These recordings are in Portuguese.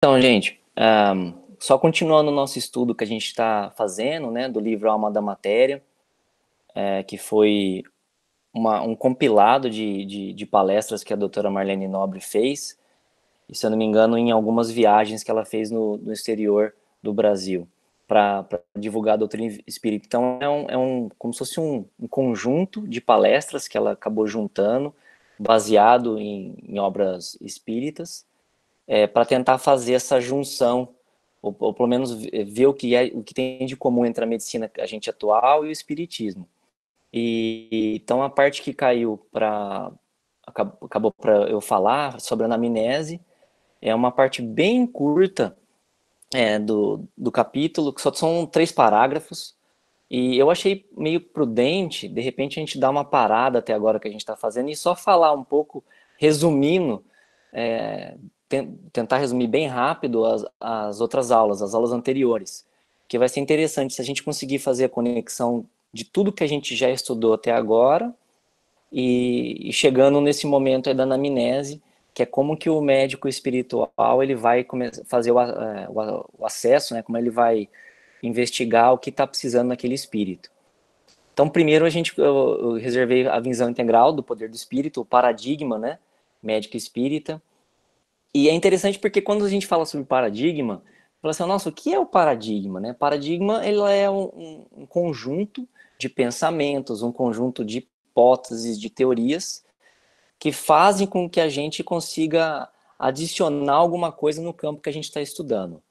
Então, gente, só continuando o nosso estudo que a gente está fazendo, né, do livro Alma da Matéria, que foi um compilado de palestras que a doutora Marlene Nobre fez, e se eu não me engano, em algumas viagens que ela fez no exterior do Brasil, para divulgar a doutrina espírita. Então, como se fosse um conjunto de palestras que ela acabou juntando, baseado em obras espíritas, para tentar fazer essa junção, ou pelo menos ver o que tem de comum entre a medicina a gente atual e o espiritismo. Então a parte que caiu acabou para eu falar sobre a anamnese é uma parte bem curta do capítulo, que só são 3 parágrafos, e eu achei meio prudente, de repente a gente dar uma parada até agora que a gente está fazendo e só falar um pouco, resumindo, tentar resumir bem rápido as outras aulas, as aulas anteriores, que vai ser interessante se a gente conseguir fazer a conexão de tudo que a gente já estudou até agora e chegando nesse momento aí da anamnese, que é como que o médico espiritual ele vai fazer o acesso, né, como ele vai investigar o que está precisando naquele espírito. Então, primeiro eu reservei a visão integral do poder do espírito, o paradigma, né, médico espírita. E é interessante porque quando a gente fala sobre paradigma, fala assim, nossa, o que é o paradigma, né? Paradigma, ele é um conjunto de pensamentos, um conjunto de hipóteses, de teorias que fazem com que a gente consiga adicionar alguma coisa no campo que a gente está estudando,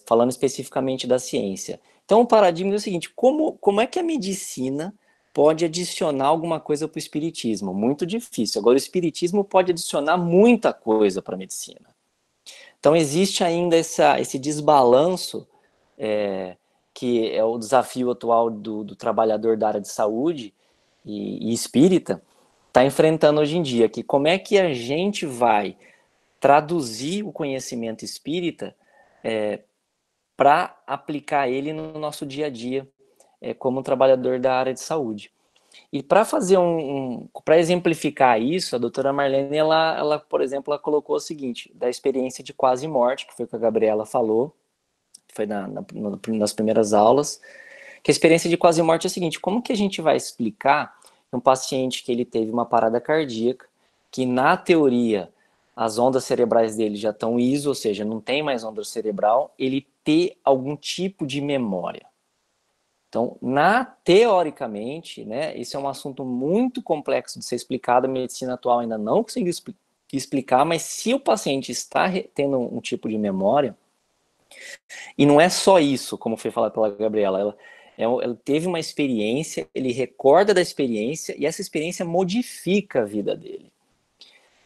falando especificamente da ciência. Então, o paradigma é o seguinte, como é que a medicina pode adicionar alguma coisa para o espiritismo? Muito difícil. Agora, o espiritismo pode adicionar muita coisa para a medicina. Então, existe ainda esse desbalanço, que é o desafio atual do trabalhador da área de saúde e espírita, está enfrentando hoje em dia, que como é que a gente vai traduzir o conhecimento espírita para aplicar ele no nosso dia a dia, como trabalhador da área de saúde. E para fazer para exemplificar isso, a doutora Marlene, ela, por exemplo, ela colocou o seguinte, da experiência de quase morte, que foi o que a Gabriela falou, que foi nas primeiras aulas, que a experiência de quase morte é o seguinte, como que a gente vai explicar um paciente que ele teve uma parada cardíaca, que na teoria as ondas cerebrais dele já estão ISO, ou seja, não tem mais onda cerebral, ele ter algum tipo de memória. Então, teoricamente, né, isso é um assunto muito complexo de ser explicado, a medicina atual ainda não conseguiu explicar, mas se o paciente está tendo um tipo de memória, e não é só isso, como foi falado pela Gabriela, ela teve uma experiência, ele recorda da experiência, e essa experiência modifica a vida dele.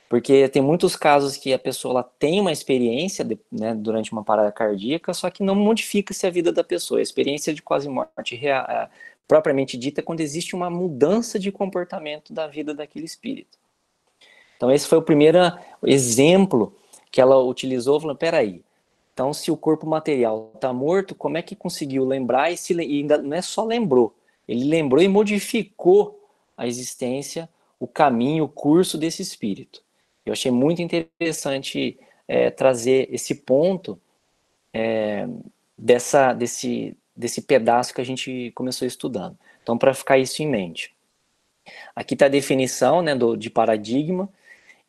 Porque tem muitos casos que a pessoa ela tem uma experiência, né, durante uma parada cardíaca, só que não modifica-se a vida da pessoa. A experiência de quase morte propriamente dita é quando existe uma mudança de comportamento da vida daquele espírito. Então esse foi o primeiro exemplo que ela utilizou, falando, peraí, então se o corpo material está morto, como é que conseguiu lembrar e ainda não é só lembrou, ele lembrou e modificou a existência, o caminho, o curso desse espírito. Eu achei muito interessante trazer esse ponto desse pedaço que a gente começou estudando. Então, para ficar isso em mente. Aqui está a definição, né, de paradigma,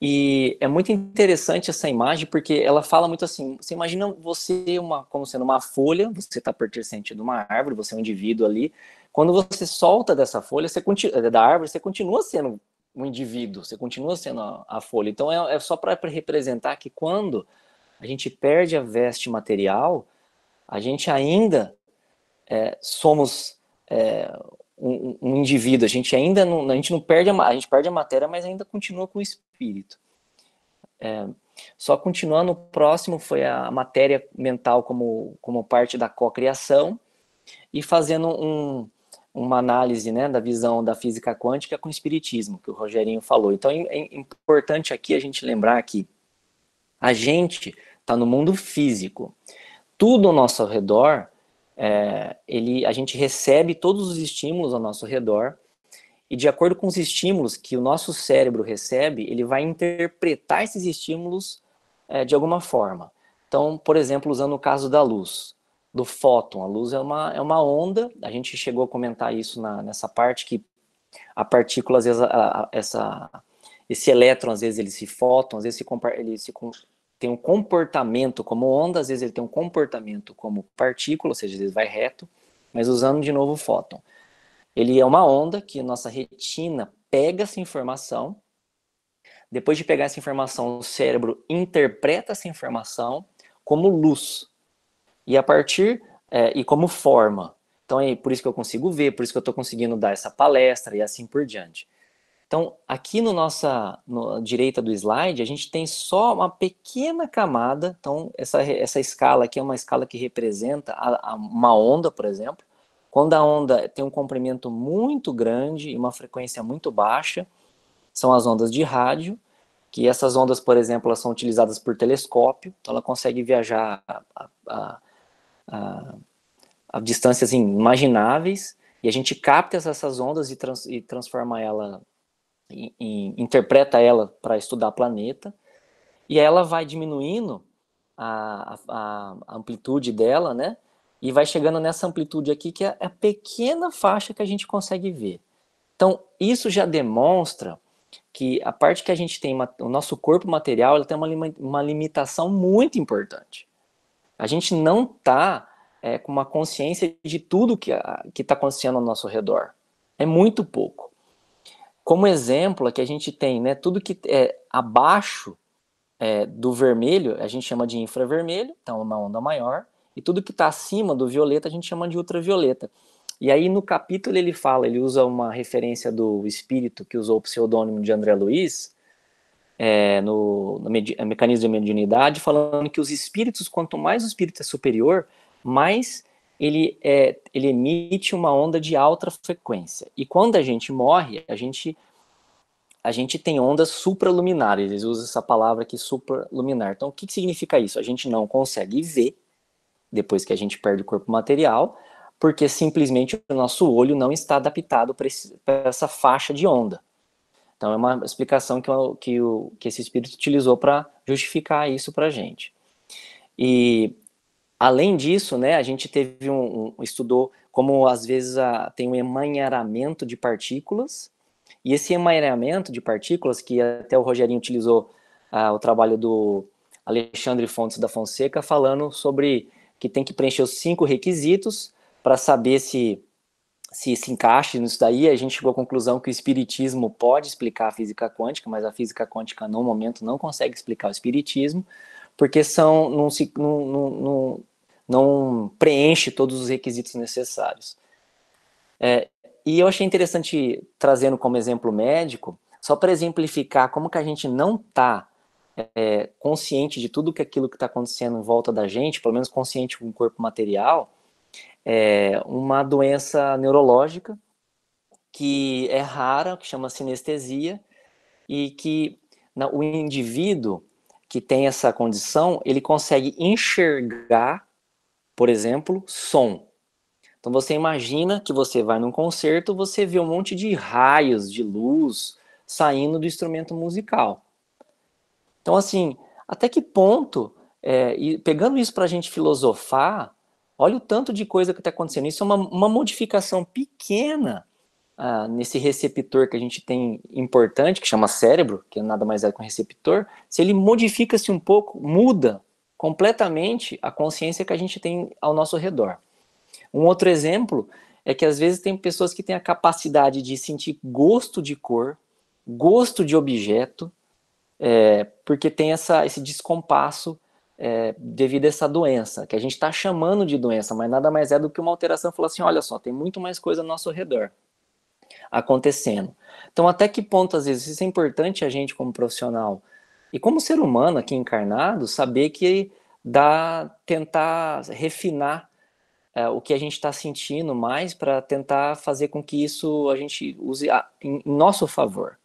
e é muito interessante essa imagem, porque ela fala muito assim, você imagina você como sendo uma folha, você está pertencente de uma árvore, você é um indivíduo ali, quando você solta dessa folha, da árvore, você continua sendo um indivíduo, você continua sendo a folha. Então é só para representar que quando a gente perde a veste material, a gente ainda somos um indivíduo, a gente ainda não, a gente não perde a gente perde a matéria, mas ainda continua com o espírito. Só continuando, o próximo foi a matéria mental como parte da cocriação e fazendo uma análise, né, da visão da física quântica com o espiritismo, que o Rogerinho falou. Então é importante aqui a gente lembrar que a gente está no mundo físico. Tudo ao nosso redor, a gente recebe todos os estímulos ao nosso redor, e de acordo com os estímulos que o nosso cérebro recebe, ele vai interpretar esses estímulos de alguma forma. Então, por exemplo, usando o caso da luz, do fóton, a luz é uma onda, a gente chegou a comentar isso nessa parte, que a partícula, às vezes, esse elétron, às vezes, ele se fóton, às vezes tem um comportamento como onda, às vezes ele tem um comportamento como partícula, ou seja, às vezes vai reto, mas usando de novo o fóton. Ele é uma onda que a nossa retina pega essa informação, depois de pegar essa informação, o cérebro interpreta essa informação como luz, e a partir, e como forma. Então é por isso que eu consigo ver, por isso que eu estou conseguindo dar essa palestra e assim por diante. Então, aqui no direita do slide, a gente tem só uma pequena camada. Então, essa escala aqui é uma escala que representa uma onda, por exemplo. Quando a onda tem um comprimento muito grande e uma frequência muito baixa, são as ondas de rádio, que essas ondas, por exemplo, elas são utilizadas por telescópio, então ela consegue viajar a distâncias inimagináveis, e a gente capta essas ondas e transforma ela interpreta ela para estudar planeta, e ela vai diminuindo a amplitude dela, né? E vai chegando nessa amplitude aqui, que é a pequena faixa que a gente consegue ver. Então, isso já demonstra que a parte que a gente tem, o nosso corpo material, ela tem uma limitação muito importante. A gente não está com uma consciência de tudo que está acontecendo ao nosso redor. É muito pouco. Como exemplo, aqui a gente tem, né, tudo que é abaixo do vermelho, a gente chama de infravermelho, então é uma onda maior, e tudo que está acima do violeta a gente chama de ultravioleta. E aí no capítulo ele usa uma referência do espírito que usou o pseudônimo de André Luiz, no Mecanismo de Mediunidade, falando que os espíritos, quanto mais o espírito é superior, mais ele emite uma onda de alta frequência. E quando a gente morre, a gente tem ondas supraluminares, eles usam essa palavra aqui, supraluminar. Então, o que significa isso? A gente não consegue ver, depois que a gente perde o corpo material, porque simplesmente o nosso olho não está adaptado para essa faixa de onda. Então, é uma explicação que esse espírito utilizou para justificar isso para a gente. E, além disso, né, a gente teve estudou como, às vezes, tem um emaranhamento de partículas, e esse emaranhamento de partículas, que até o Rogerinho utilizou o trabalho do Alexandre Fontes da Fonseca, falando sobre que tem que preencher os 5 requisitos para saber se encaixa nisso daí. A gente chegou à conclusão que o espiritismo pode explicar a física quântica, mas a física quântica, no momento, não consegue explicar o espiritismo, porque não preenche todos os requisitos necessários. E eu achei interessante, trazendo como exemplo médico, só para exemplificar como que a gente não está consciente de tudo aquilo que está acontecendo em volta da gente, pelo menos consciente com o corpo material, uma doença neurológica que é rara, que chama sinestesia, e que o indivíduo que tem essa condição, ele consegue enxergar, por exemplo, som. Então você imagina que você vai num concerto, você vê um monte de raios de luz saindo do instrumento musical. Então, assim, até que ponto, e pegando isso para a gente filosofar, olha o tanto de coisa que está acontecendo. Isso é uma modificação pequena nesse receptor que a gente tem importante, que chama cérebro, que nada mais é que um receptor. Se ele modifica-se um pouco, muda completamente a consciência que a gente tem ao nosso redor. Um outro exemplo é que às vezes tem pessoas que têm a capacidade de sentir gosto de cor, gosto de objeto, porque tem esse descompasso devido a essa doença, que a gente está chamando de doença, mas nada mais é do que uma alteração. Falou assim, olha só, tem muito mais coisa ao nosso redor acontecendo. Então, até que ponto, às vezes, isso é importante a gente como profissional e como ser humano aqui encarnado, saber que tentar refinar o que a gente está sentindo mais para tentar fazer com que isso a gente use em nosso favor.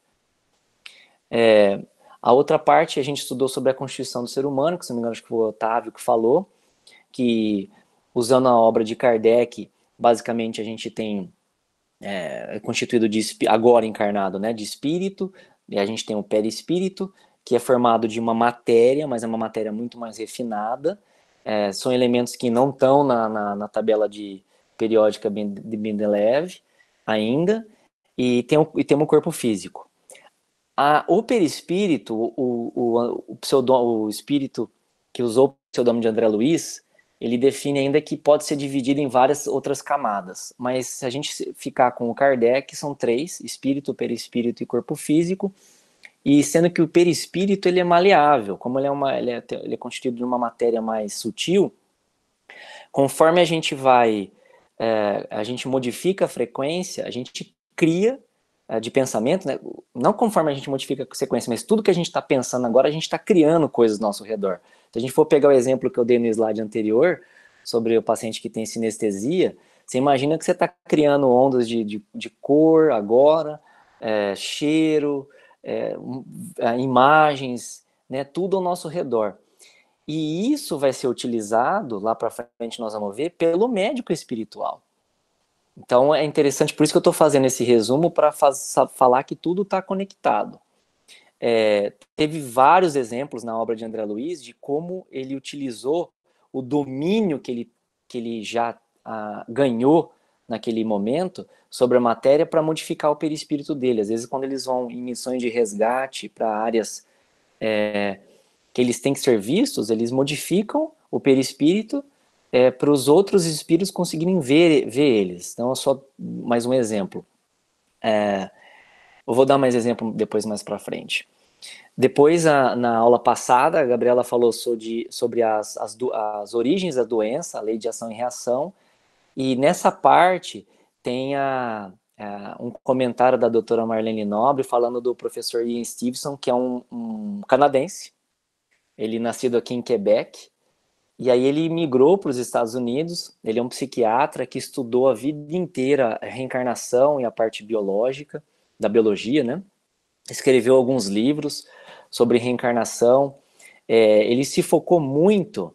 A outra parte, a gente estudou sobre a constituição do ser humano, que se não me engano acho que foi o Otávio que falou, que usando a obra de Kardec, basicamente a gente tem constituído agora encarnado, né, de espírito, e a gente tem o perispírito, que é formado de uma matéria, mas é uma matéria muito mais refinada. São elementos que não estão na tabela periódica de Mendeleev ainda, e tem um corpo físico. O perispírito, o espírito que usou o pseudônimo de André Luiz, ele define ainda que pode ser dividido em várias outras camadas. Mas se a gente ficar com o Kardec, são 3, espírito, perispírito e corpo físico, e sendo que o perispírito ele é maleável, como ele é constituído de uma matéria mais sutil, conforme a gente a gente modifica a frequência, a gente cria de pensamento, né? Não conforme a gente modifica a sequência, mas tudo que a gente está pensando agora, a gente está criando coisas ao nosso redor. Se a gente for pegar o exemplo que eu dei no slide anterior, sobre o paciente que tem sinestesia, você imagina que você está criando ondas de cor agora, cheiro, imagens, né? Tudo ao nosso redor. E isso vai ser utilizado, lá para frente nós vamos ver, pelo médico espiritual. Então é interessante, por isso que eu estou fazendo esse resumo, para falar que tudo está conectado. Teve vários exemplos na obra de André Luiz de como ele utilizou o domínio que ele já ganhou naquele momento sobre a matéria para modificar o perispírito dele. Às vezes, quando eles vão em missões de resgate para áreas que eles têm que ser vistos, eles modificam o perispírito para os outros espíritos conseguirem ver eles. Então, é só mais um exemplo. Eu vou dar mais exemplo depois, mais para frente. Depois, na aula passada, a Gabriela falou sobre as origens da doença, a lei de ação e reação, e nessa parte tem um comentário da doutora Marlene Nobre falando do professor Ian Stevenson, que é um canadense, ele nascido aqui em Quebec, e aí ele migrou para os Estados Unidos. Ele é um psiquiatra que estudou a vida inteira a reencarnação e a parte biológica, da biologia, né? Escreveu alguns livros sobre reencarnação. Ele se focou muito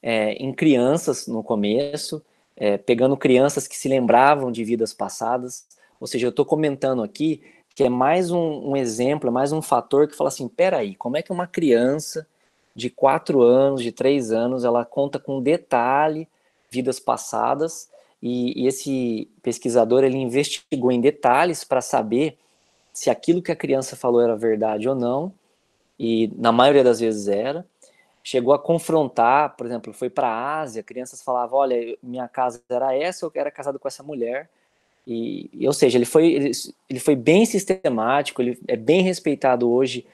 em crianças no começo, pegando crianças que se lembravam de vidas passadas. Ou seja, eu estou comentando aqui que é mais um exemplo, é mais um fator que fala assim, peraí, como é que uma criança de 4 anos, de 3 anos, ela conta com detalhe vidas passadas, e esse pesquisador, ele investigou em detalhes para saber se aquilo que a criança falou era verdade ou não, e na maioria das vezes era. Chegou a confrontar, por exemplo, foi para a Ásia, crianças falavam, olha, minha casa era essa, eu era casado com essa mulher, ou seja, ele foi bem sistemático, ele é bem respeitado hoje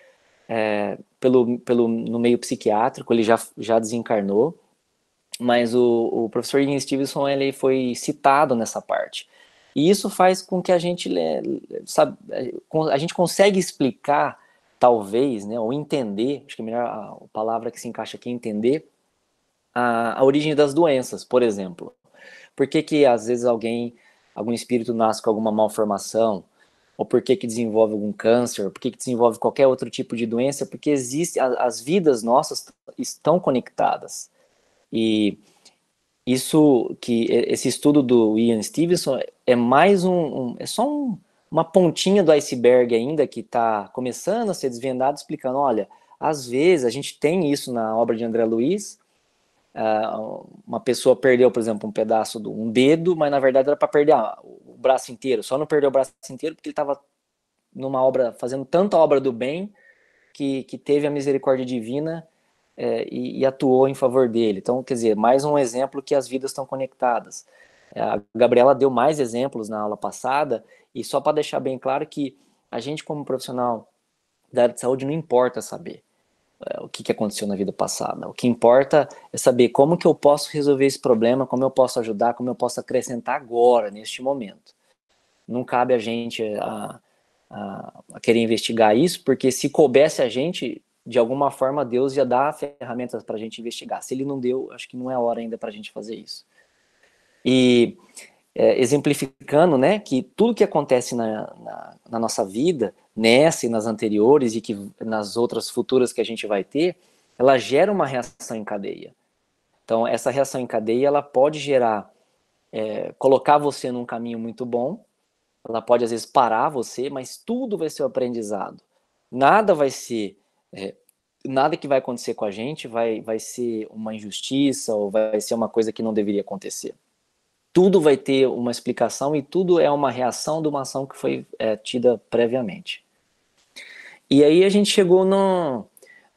no meio psiquiátrico, ele já desencarnou, mas o professor Ian Stevenson, ele foi citado nessa parte. E isso faz com que a gente, sabe, a gente consegue explicar, talvez, né, ou entender, acho que a melhor palavra que se encaixa aqui é entender, a origem das doenças, por exemplo. Por que às vezes algum espírito nasce com alguma malformação, ou por que desenvolve algum câncer, ou por que desenvolve qualquer outro tipo de doença? Porque as vidas nossas estão conectadas. E esse estudo do Ian Stevenson é mais é só uma pontinha do iceberg ainda, que está começando a ser desvendado, explicando, olha, às vezes a gente tem isso na obra de André Luiz, uma pessoa perdeu, por exemplo, um pedaço um dedo, mas na verdade era para perder o braço inteiro. Só não perdeu o braço inteiro porque ele estava numa obra, fazendo tanta obra do bem, que teve a misericórdia divina e atuou em favor dele. Então, quer dizer, mais um exemplo que as vidas estão conectadas. A Gabriela deu mais exemplos na aula passada, e só para deixar bem claro que a gente, como profissional da área de saúde, não importa saber o que aconteceu na vida passada. O que importa é saber como que eu posso resolver esse problema, como eu posso ajudar, como eu posso acrescentar agora, neste momento. Não cabe a gente a querer investigar isso, porque se coubesse a gente, de alguma forma Deus ia dar ferramentas para a gente investigar. Se ele não deu, acho que não é hora ainda para a gente fazer isso. E exemplificando, né, que tudo que acontece na nossa vida, nessa e nas anteriores, e que nas outras futuras que a gente vai ter, ela gera uma reação em cadeia. Então, essa reação em cadeia, ela pode gerar, colocar você num caminho muito bom, ela pode, às vezes, parar você, mas tudo vai ser o aprendizado. Nada vai ser Nada que vai acontecer com a gente vai ser uma injustiça ou vai ser uma coisa que não deveria acontecer. Tudo vai ter uma explicação e tudo é uma reação de uma ação que foi tida previamente. E aí a gente chegou no,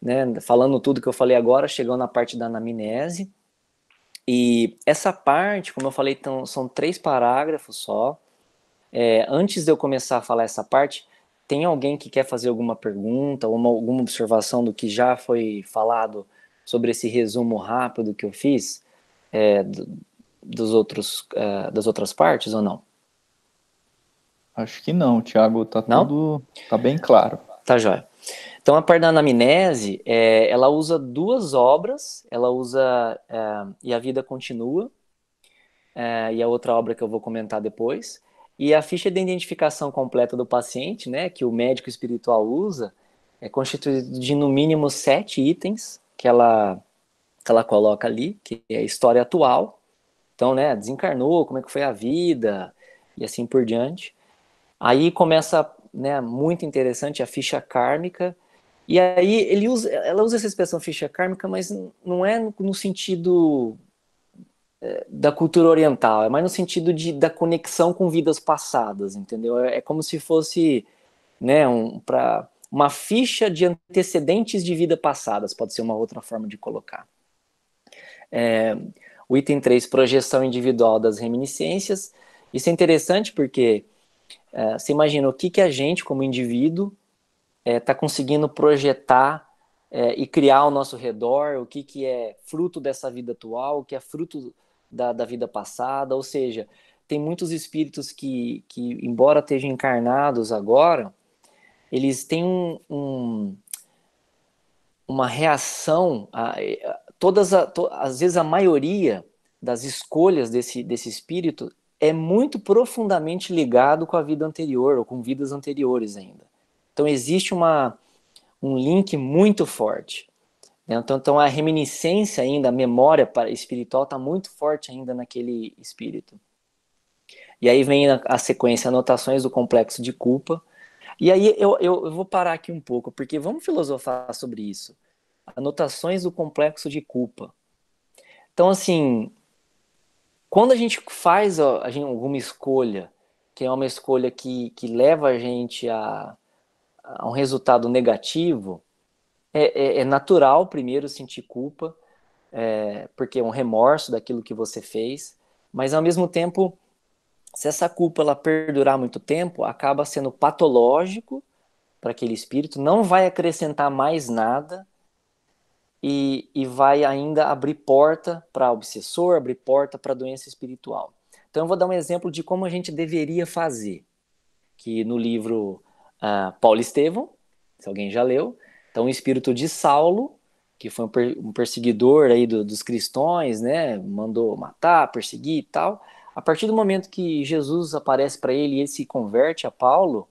né, falando tudo que eu falei agora, chegou na parte da anamnese. E essa parte, como eu falei, então, são 3 parágrafos só. Antes de eu começar a falar essa parte, tem alguém que quer fazer alguma pergunta ou alguma observação do que já foi falado sobre esse resumo rápido que eu fiz das outras partes ou não? Acho que não, Thiago, Não? tá bem claro. Tá jóia. Então, a parte da anamnese, ela usa 2 obras, ela usa E a Vida Continua, e a outra obra que eu vou comentar depois, e a ficha de identificação completa do paciente, né, que o médico espiritual usa, é constituída de no mínimo 7 itens que ela coloca ali, que é a história atual, então, né, desencarnou, como é que foi a vida, e assim por diante. Aí começa, né, muito interessante a ficha kármica. E aí ela usa essa expressão ficha kármica, mas não é no sentido da cultura oriental, é mais no sentido da conexão com vidas passadas, entendeu? É como se fosse, né, para uma ficha de antecedentes de vida passadas, pode ser uma outra forma de colocar. O item 3, projeção individual das reminiscências. Isso é interessante porque você imagina o que a gente, como indivíduo, está conseguindo projetar e criar ao nosso redor, o que é fruto dessa vida atual, o que é fruto da vida passada, ou seja, tem muitos espíritos que embora estejam encarnados agora, eles têm uma reação, às vezes a maioria das escolhas desse espírito é muito profundamente ligado com a vida anterior, ou com vidas anteriores ainda. Então existe um link muito forte. Né? Então a reminiscência ainda, a memória espiritual está muito forte ainda naquele espírito. E aí vem a sequência, anotações do complexo de culpa. E aí eu vou parar aqui um pouco, porque vamos filosofar sobre isso. Anotações do complexo de culpa. Então, assim, quando a gente faz alguma escolha, que é uma escolha que leva a gente a um resultado negativo, é natural primeiro sentir culpa, porque é um remorso daquilo que você fez, mas ao mesmo tempo, se essa culpa ela perdurar muito tempo, acaba sendo patológico para aquele espírito, não vai acrescentar mais nada e vai ainda abrir porta para obsessor, abrir porta para doença espiritual. Então eu vou dar um exemplo de como a gente deveria fazer, que no livro Paulo Estevão, se alguém já leu, então o espírito de Saulo, que foi um perseguidor aí dos cristãos, né, mandou matar, perseguir e tal. A partir do momento que Jesus aparece para ele e ele se converte a Paulo,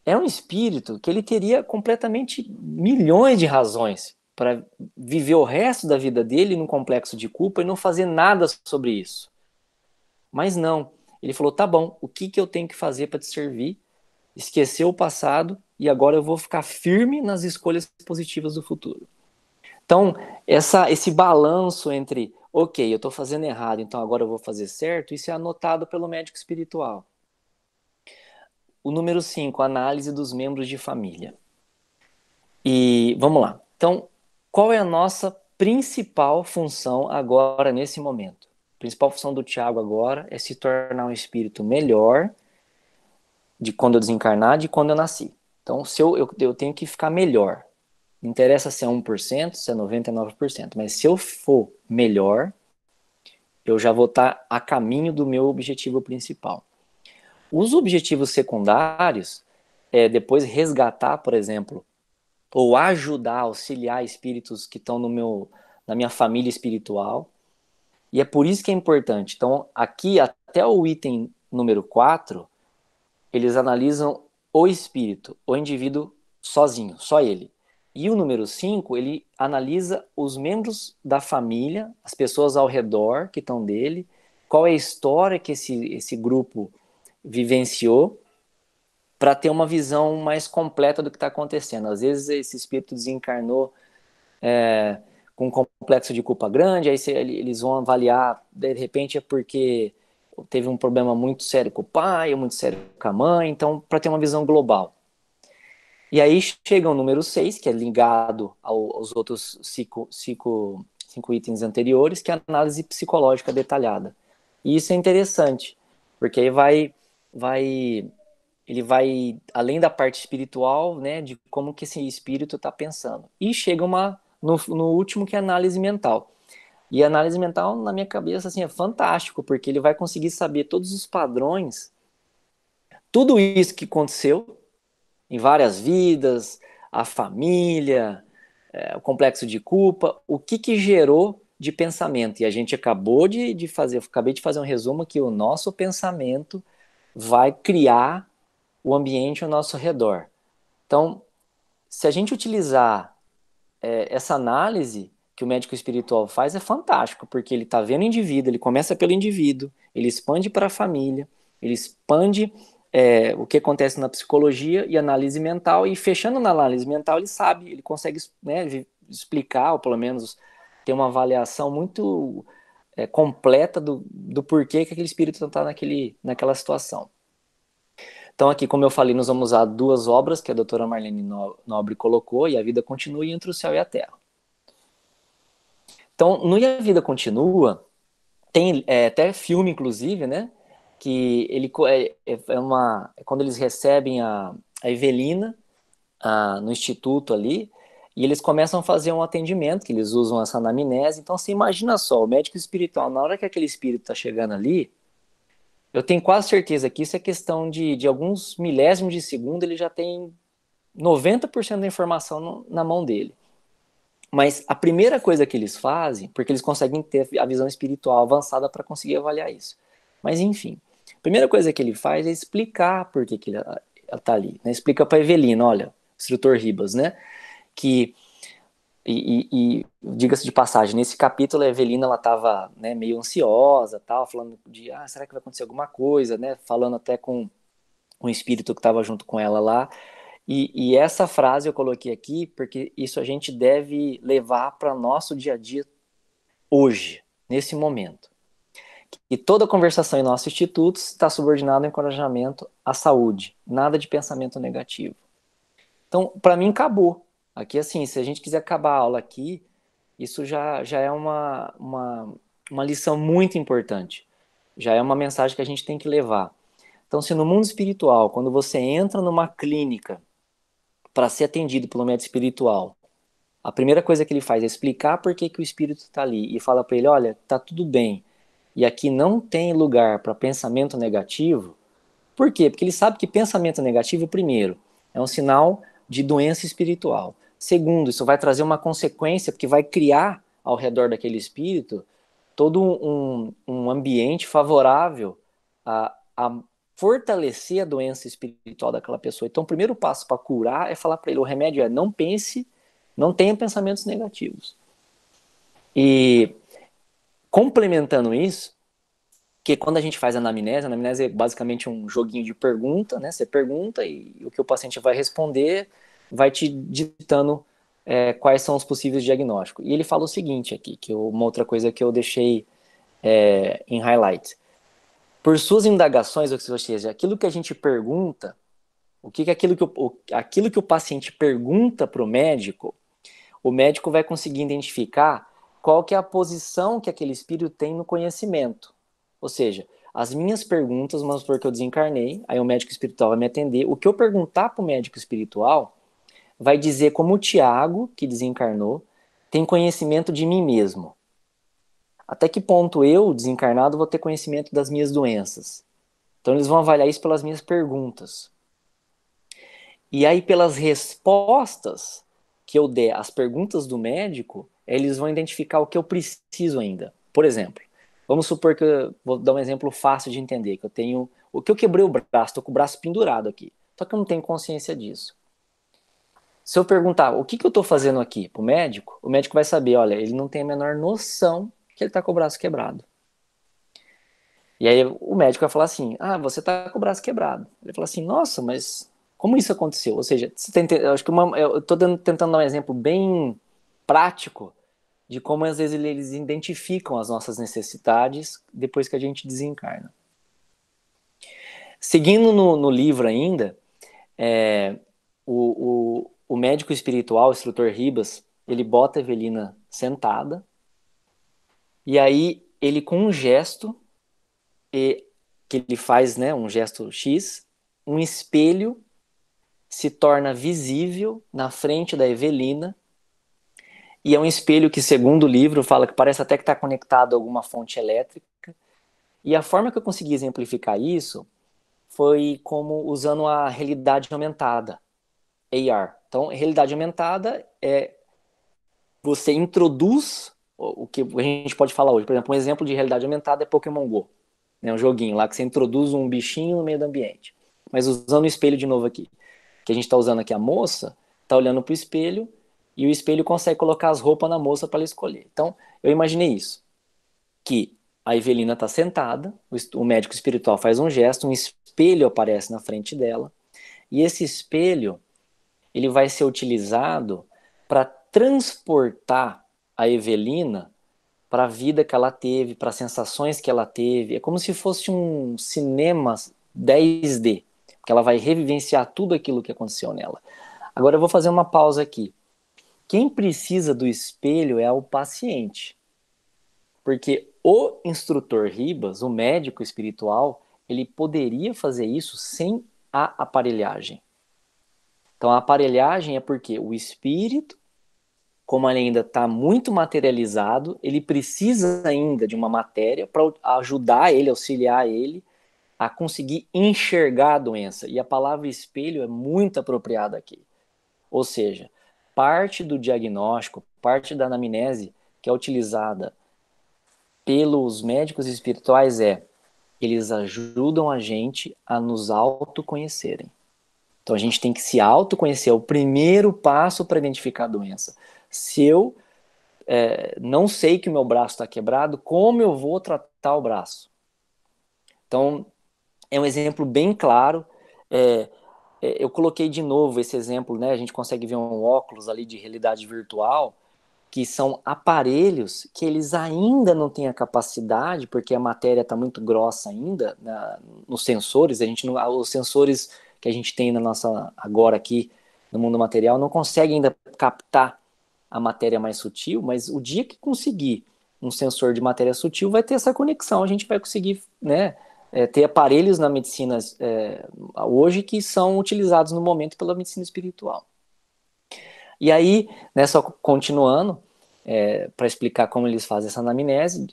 é um espírito que ele teria completamente milhões de razões para viver o resto da vida dele num complexo de culpa e não fazer nada sobre isso. Mas não, ele falou, tá bom, o que eu tenho que fazer para te servir? Esqueceu o passado e agora eu vou ficar firme nas escolhas positivas do futuro. Então, esse balanço entre, ok, eu estou fazendo errado, então agora eu vou fazer certo, isso é anotado pelo médico espiritual. O número 5, análise dos membros de família. E vamos lá. Então, qual é a nossa principal função agora, nesse momento? A principal função do Tiago agora é se tornar um espírito melhor de quando eu desencarnar, de quando eu nasci. Então, se eu tenho que ficar melhor. Não interessa se é 1%, se é 99%, mas se eu for melhor, eu já vou estar a caminho do meu objetivo principal. Os objetivos secundários é depois resgatar, por exemplo, ou ajudar, auxiliar espíritos que estão na minha família espiritual. E é por isso que é importante. Então, aqui, até o item número 4, eles analisam o espírito, o indivíduo sozinho, só ele. E o número 5, ele analisa os membros da família, as pessoas ao redor que estão dele, qual é a história que esse grupo vivenciou, para ter uma visão mais completa do que está acontecendo. Às vezes esse espírito desencarnou com um complexo de culpa grande, aí eles vão avaliar, de repente é porque teve um problema muito sério com o pai, ou muito sério com a mãe, então para ter uma visão global. E aí chega o número 6, que é ligado aos outros cinco itens anteriores, que é a análise psicológica detalhada. E isso é interessante, porque aí ele vai além da parte espiritual, né, de como que esse espírito está pensando. E chega no último, que é a análise mental. E a análise mental, na minha cabeça, assim, é fantástico, porque ele vai conseguir saber todos os padrões, tudo isso que aconteceu em várias vidas, a família, o complexo de culpa, o que gerou de pensamento. E a gente acabei de fazer um resumo que o nosso pensamento vai criar o ambiente ao nosso redor. Então, se a gente utilizar essa análise que o médico espiritual faz, é fantástico, porque ele está vendo o indivíduo, ele começa pelo indivíduo, ele expande para a família, ele expande o que acontece na psicologia e análise mental, e fechando na análise mental, ele sabe, ele consegue, né, explicar, ou pelo menos ter uma avaliação muito completa do porquê que aquele espírito está naquela situação. Então aqui, como eu falei, nós vamos usar duas obras que a doutora Marlene Nobre colocou, E a Vida Continua e Entre o Céu e a Terra. Então, no E a Vida Continua, tem até filme, inclusive, né? Que ele quando eles recebem a Evelina no instituto ali, e eles começam a fazer um atendimento, que eles usam essa anamnese. Então, você imagina só, o médico espiritual, na hora que aquele espírito está chegando ali, eu tenho quase certeza que isso é questão de alguns milésimos de segundo, ele já tem 90% da informação na mão dele. Mas a primeira coisa que eles fazem, porque eles conseguem ter a visão espiritual avançada para conseguir avaliar isso. Mas enfim, a primeira coisa que ele faz é explicar por que ele está ali. Né? Explica para Evelina, olha, o instrutor Ribas, né? Que e diga-se de passagem, nesse capítulo a Evelina ela estava, né, meio ansiosa, tal, falando de será que vai acontecer alguma coisa, né? Falando até com um espírito que estava junto com ela lá. E essa frase eu coloquei aqui porque isso a gente deve levar para nosso dia a dia hoje, nesse momento. E toda conversação em nossos institutos está subordinada ao encorajamento à saúde, nada de pensamento negativo. Então, para mim, acabou. Aqui, assim, se a gente quiser acabar a aula aqui, isso já é uma lição muito importante. Já é uma mensagem que a gente tem que levar. Então, se no mundo espiritual, quando você entra numa clínica para ser atendido pelo médico espiritual, a primeira coisa que ele faz é explicar por que o espírito está ali e fala para ele, olha, tá tudo bem, e aqui não tem lugar para pensamento negativo. Por quê? Porque ele sabe que pensamento negativo, primeiro, é um sinal de doença espiritual. Segundo, isso vai trazer uma consequência, porque vai criar ao redor daquele espírito todo um ambiente favorável a fortalecer a doença espiritual daquela pessoa. Então, o primeiro passo para curar é falar para ele, o remédio é não pense, não tenha pensamentos negativos. E complementando isso, que quando a gente faz a anamnese é basicamente um joguinho de pergunta, né? Você pergunta e o que o paciente vai responder vai te ditando quais são os possíveis diagnósticos. E ele fala o seguinte aqui, que uma outra coisa que eu deixei em highlight. Por suas indagações, ou seja, aquilo que a gente pergunta, aquilo que o paciente pergunta para o médico vai conseguir identificar qual que é a posição que aquele espírito tem no conhecimento. Ou seja, as minhas perguntas, vamos supor que eu desencarnei, aí o médico espiritual vai me atender. O que eu perguntar para o médico espiritual vai dizer como o Tiago, que desencarnou, tem conhecimento de mim mesmo. Até que ponto eu, desencarnado, vou ter conhecimento das minhas doenças? Então eles vão avaliar isso pelas minhas perguntas. E aí, pelas respostas que eu der às perguntas do médico, eles vão identificar o que eu preciso ainda. Por exemplo, vamos supor que vou dar um exemplo fácil de entender, que eu tenho, o que eu quebrei o braço, estou com o braço pendurado aqui, só que eu não tenho consciência disso. Se eu perguntar o que eu estou fazendo aqui para o médico vai saber, olha, ele não tem a menor noção que ele está com o braço quebrado. E aí o médico vai falar assim, você está com o braço quebrado. Ele fala assim, nossa, mas Como isso aconteceu? Ou seja, eu acho que eu estou tentando dar um exemplo bem prático de como às vezes eles identificam as nossas necessidades depois que a gente desencarna. Seguindo no livro ainda, o médico espiritual, o instrutor Ribas, ele bota a Evelina sentada, e aí ele com um gesto, que ele faz, né, um gesto X, um espelho se torna visível na frente da Evelina, e é um espelho que, segundo o livro, fala que parece até que está conectado a alguma fonte elétrica, e a forma que eu consegui exemplificar isso foi como usando a realidade aumentada, AR. Então, realidade aumentada é você introduz o que a gente pode falar hoje. Por exemplo, um exemplo de realidade aumentada é Pokémon Go, né? Um joguinho lá que você introduz um bichinho no meio do ambiente. Mas usando o espelho de novo aqui, que a gente está usando aqui, a moça está olhando para o espelho e o espelho consegue colocar as roupas na moça para ela escolher. Então, eu imaginei isso, que a Evelina está sentada, o médico espiritual faz um gesto, um espelho aparece na frente dela, e esse espelho ele vai ser utilizado para transportar a Evelina para a vida que ela teve, para as sensações que ela teve. É como se fosse um cinema 10D, porque ela vai revivenciar tudo aquilo que aconteceu nela. Agora eu vou fazer uma pausa aqui. Quem precisa do espelho é o paciente, porque o instrutor Ribas, o médico espiritual, ele poderia fazer isso sem a aparelhagem. Então a aparelhagem é porque o espírito, como ele ainda está muito materializado, ele precisa ainda de uma matéria para ajudar ele, auxiliar ele a conseguir enxergar a doença. E a palavra espelho é muito apropriada aqui. Ou seja, parte do diagnóstico, parte da anamnese que é utilizada pelos médicos espirituais eles ajudam a gente a nos autoconhecerem. Então a gente tem que se autoconhecer, é o primeiro passo para identificar a doença. Se eu não sei que o meu braço está quebrado, como eu vou tratar o braço? Então, é um exemplo bem claro. Eu coloquei de novo esse exemplo, né? A gente consegue ver um óculos ali de realidade virtual, que são aparelhos que eles ainda não têm a capacidade, porque a matéria está muito grossa ainda nos sensores. Os sensores que a gente tem na nossa agora aqui no mundo material não conseguem ainda captar a matéria mais sutil, mas o dia que conseguir um sensor de matéria sutil vai ter essa conexão, a gente vai conseguir, né, ter aparelhos na medicina hoje que são utilizados no momento pela medicina espiritual. E aí, né, só continuando, para explicar como eles fazem essa anamnese,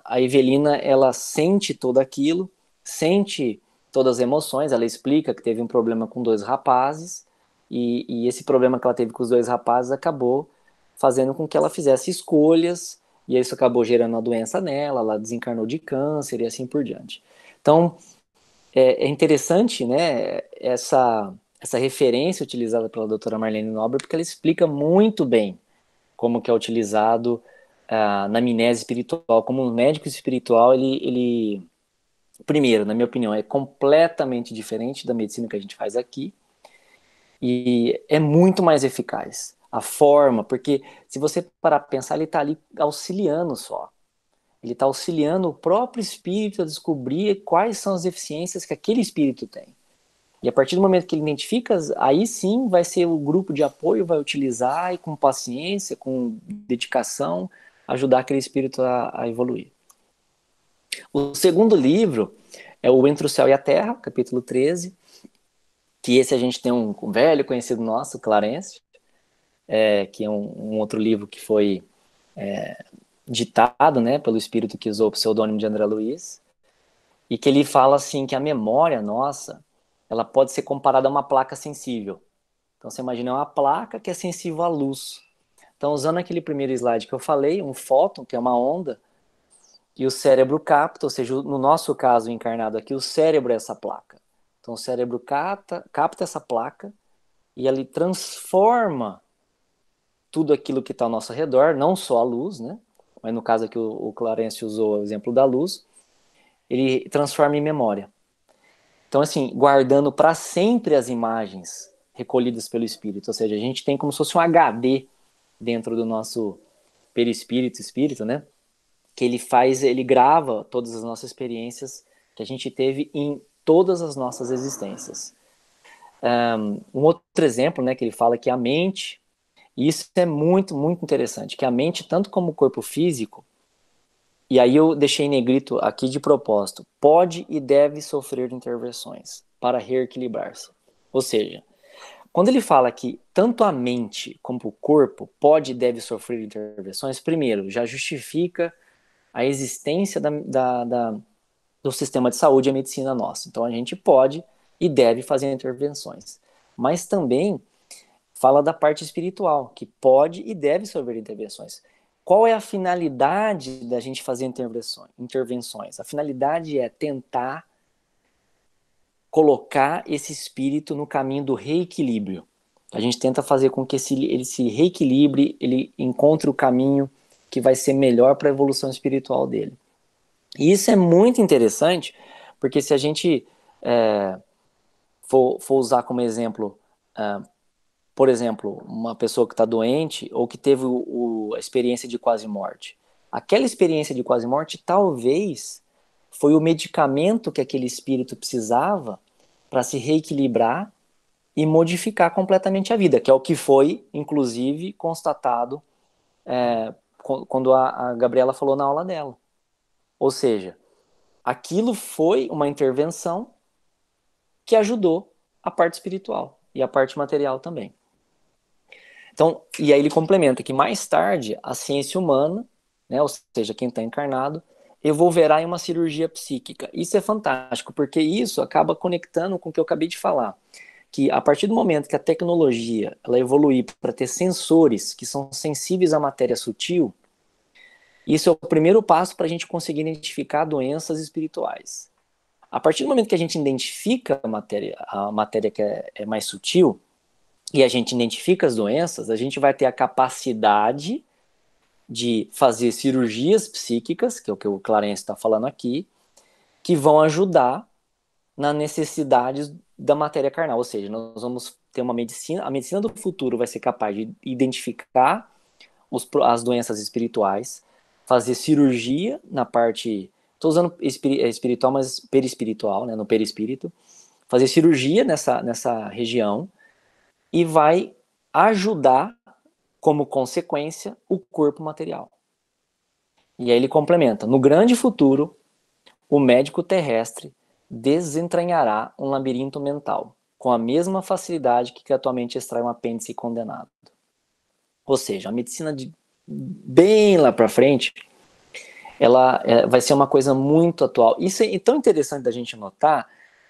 a Evelina, ela sente tudo aquilo, sente todas as emoções, ela explica que teve um problema com 2 rapazes, e esse problema que ela teve com os 2 rapazes acabou fazendo com que ela fizesse escolhas, e isso acabou gerando uma doença nela, ela desencarnou de câncer e assim por diante. Então, é interessante, né, essa referência utilizada pela doutora Marlene Nobre, porque ela explica muito bem como que é utilizado na amnésia espiritual. Como um médico espiritual, ele, primeiro, na minha opinião, é completamente diferente da medicina que a gente faz aqui e é muito mais eficaz. A forma, porque se você parar para pensar, ele está ali auxiliando só. Ele está auxiliando o próprio espírito a descobrir quais são as deficiências que aquele espírito tem. E a partir do momento que ele identifica, aí sim vai ser o grupo de apoio, vai utilizar e com paciência, com dedicação, ajudar aquele espírito a evoluir. O segundo livro é o Entre o Céu e a Terra, capítulo 13, que esse a gente tem um velho conhecido nosso, Clarence, que é um outro livro que foi ditado, né, pelo espírito que usou o pseudônimo de André Luiz, e que ele fala assim que a memória nossa, ela pode ser comparada a uma placa sensível. Então você imagina uma placa que é sensível à luz. Então, usando aquele primeiro slide que eu falei, um fóton, que é uma onda, e o cérebro capta, ou seja, no nosso caso encarnado aqui, o cérebro é essa placa. Então o cérebro capta essa placa e ele transforma tudo aquilo que está ao nosso redor, não só a luz, né? Mas no caso aqui o Clarence usou o exemplo da luz, ele transforma em memória. Então, assim, guardando para sempre as imagens recolhidas pelo espírito. Ou seja, a gente tem como se fosse um HD dentro do nosso perispírito, espírito, né? Que ele grava todas as nossas experiências que a gente teve em todas as nossas existências. Um outro exemplo, né, que ele fala que a mente, e isso é muito, muito interessante, que a mente, tanto como o corpo físico, e aí eu deixei em negrito aqui de propósito, pode e deve sofrer intervenções para reequilibrar-se. Ou seja, quando ele fala que tanto a mente como o corpo pode e deve sofrer intervenções, primeiro, já justifica a existência do sistema de saúde e a medicina nossa. Então a gente pode e deve fazer intervenções. Mas também fala da parte espiritual, que pode e deve sofrer intervenções. Qual é a finalidade da gente fazer intervenções? A finalidade é tentar colocar esse espírito no caminho do reequilíbrio. A gente tenta fazer com que ele se reequilibre, ele encontre o caminho que vai ser melhor para a evolução espiritual dele. E isso é muito interessante, porque se a gente for usar como exemplo, por exemplo, uma pessoa que está doente ou que teve a experiência de quase morte. Aquela experiência de quase morte talvez foi o medicamento que aquele espírito precisava para se reequilibrar e modificar completamente a vida, que é o que foi, inclusive, constatado quando a Gabriela falou na aula dela. Ou seja, aquilo foi uma intervenção que ajudou a parte espiritual e a parte material também. Então, e aí ele complementa que mais tarde a ciência humana, né, ou seja, quem está encarnado, evolverá em uma cirurgia psíquica. Isso é fantástico, porque isso acaba conectando com o que eu acabei de falar, que a partir do momento que a tecnologia ela evoluir para ter sensores que são sensíveis à matéria sutil, isso é o primeiro passo para a gente conseguir identificar doenças espirituais. A partir do momento que a gente identifica a matéria que é mais sutil, e a gente identifica as doenças, a gente vai ter a capacidade de fazer cirurgias psíquicas, que é o que o Clarence está falando aqui, que vão ajudar nas necessidades da matéria carnal. Ou seja, nós vamos ter uma medicina, a medicina do futuro vai ser capaz de identificar as doenças espirituais, fazer cirurgia na parte, estou usando espiritual, mas perispiritual, né, no perispírito, fazer cirurgia nessa região e vai ajudar, como consequência, o corpo material. E aí ele complementa: no grande futuro, o médico terrestre desentranhará um labirinto mental, com a mesma facilidade que atualmente extrai um apêndice condenado. Ou seja, a medicina bem lá para frente, ela vai ser uma coisa muito atual. Isso é tão interessante da gente notar,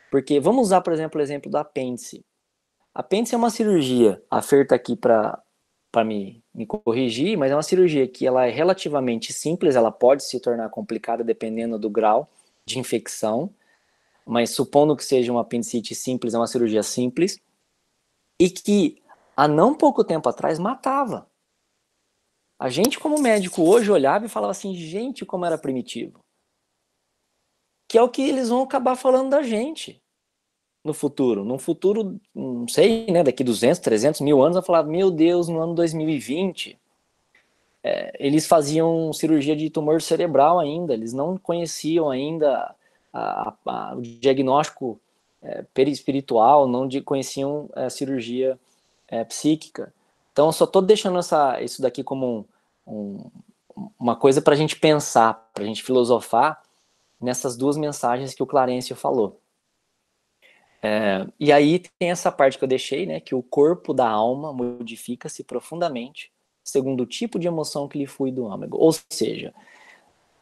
porque vamos usar, por exemplo, o exemplo do apêndice. Apêndice é uma cirurgia, a Fer está aqui para me corrigir, mas é uma cirurgia que ela é relativamente simples, ela pode se tornar complicada dependendo do grau de infecção, mas supondo que seja uma apendicite simples, é uma cirurgia simples, e que há não pouco tempo atrás matava. A gente, como médico, hoje olhava e falava assim, gente, como era primitivo. Que é o que eles vão acabar falando da gente no futuro. No futuro, não sei, né, daqui 200, 300 mil anos, eu falava, meu Deus, no ano 2020, eles faziam cirurgia de tumor cerebral ainda, eles não conheciam ainda o diagnóstico perispiritual, não conheciam a cirurgia psíquica. Então, eu só estou deixando isso daqui como uma coisa para a gente pensar, para a gente filosofar nessas duas mensagens que o Clarencio falou. E aí tem essa parte que eu deixei, né, que o corpo da alma modifica-se profundamente segundo o tipo de emoção que lhe flui do âmago. Ou seja,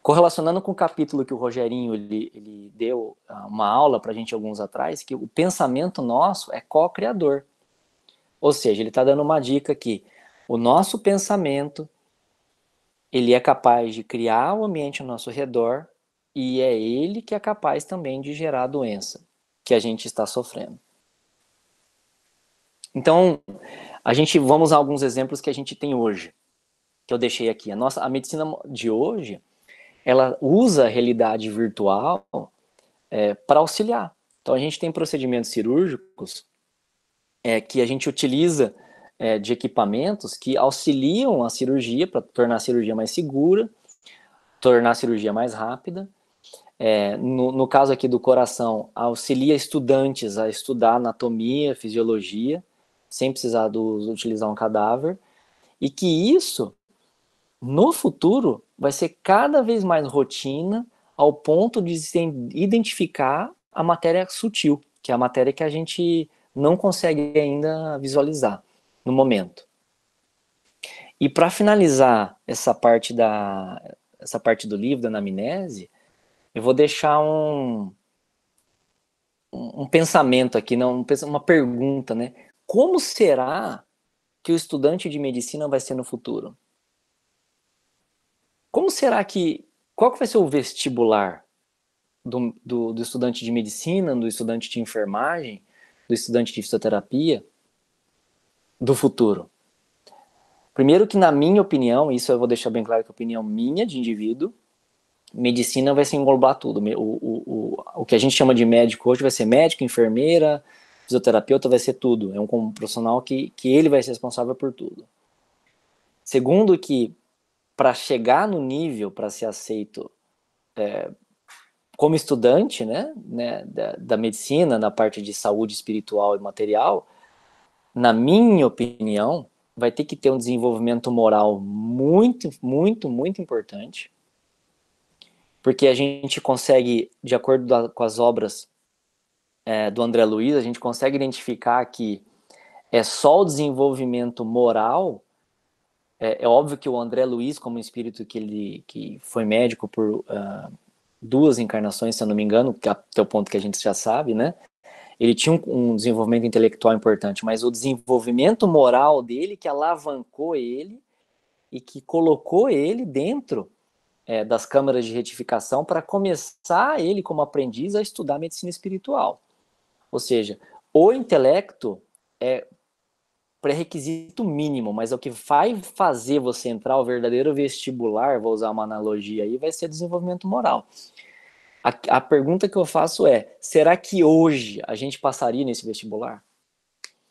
correlacionando com o capítulo que o Rogerinho ele deu uma aula para a gente alguns atrás, que o pensamento nosso é co-criador. Ou seja, ele está dando uma dica que o nosso pensamento ele é capaz de criar o ambiente ao nosso redor e é ele que é capaz também de gerar a doença que a gente está sofrendo. Então, vamos a alguns exemplos que a gente tem hoje, que eu deixei aqui. A medicina de hoje, ela usa a realidade virtual para auxiliar. Então, a gente tem procedimentos cirúrgicos que a gente utiliza de equipamentos que auxiliam a cirurgia para tornar a cirurgia mais segura, tornar a cirurgia mais rápida. No caso aqui do coração, auxilia estudantes a estudar anatomia, fisiologia, sem precisar utilizar um cadáver, e que isso, no futuro, vai ser cada vez mais rotina, ao ponto de se identificar a matéria sutil, que é a matéria que a gente não consegue ainda visualizar no momento. E para finalizar essa parte do livro, da anamnese, eu vou deixar um pensamento aqui, uma pergunta, né? Como será que o estudante de medicina vai ser no futuro? Qual que vai ser o vestibular do estudante de medicina, do estudante de enfermagem, do estudante de fisioterapia do futuro? Primeiro que, na minha opinião, isso eu vou deixar bem claro que é a opinião minha de indivíduo, medicina vai se englobar tudo. O que a gente chama de médico hoje vai ser médico, enfermeira, fisioterapeuta, vai ser tudo. É um profissional que ele vai ser responsável por tudo. Segundo que, para chegar no nível, para ser aceito como estudante, né, da medicina, na parte de saúde espiritual e material, na minha opinião, vai ter que ter um desenvolvimento moral muito, muito, muito importante, porque a gente consegue, de acordo com as obras do André Luiz, a gente consegue identificar que é só o desenvolvimento moral. É óbvio que o André Luiz, como espírito que foi médico por 2 encarnações, se eu não me engano, que até o ponto que a gente já sabe, né? Ele tinha um desenvolvimento intelectual importante, mas o desenvolvimento moral dele que alavancou ele e que colocou ele dentro das câmaras de retificação para começar ele, como aprendiz, a estudar medicina espiritual. Ou seja, o intelecto é pré-requisito mínimo, mas o que vai fazer você entrar o verdadeiro vestibular, vou usar uma analogia aí, vai ser desenvolvimento moral. A pergunta que eu faço é, será que hoje a gente passaria nesse vestibular?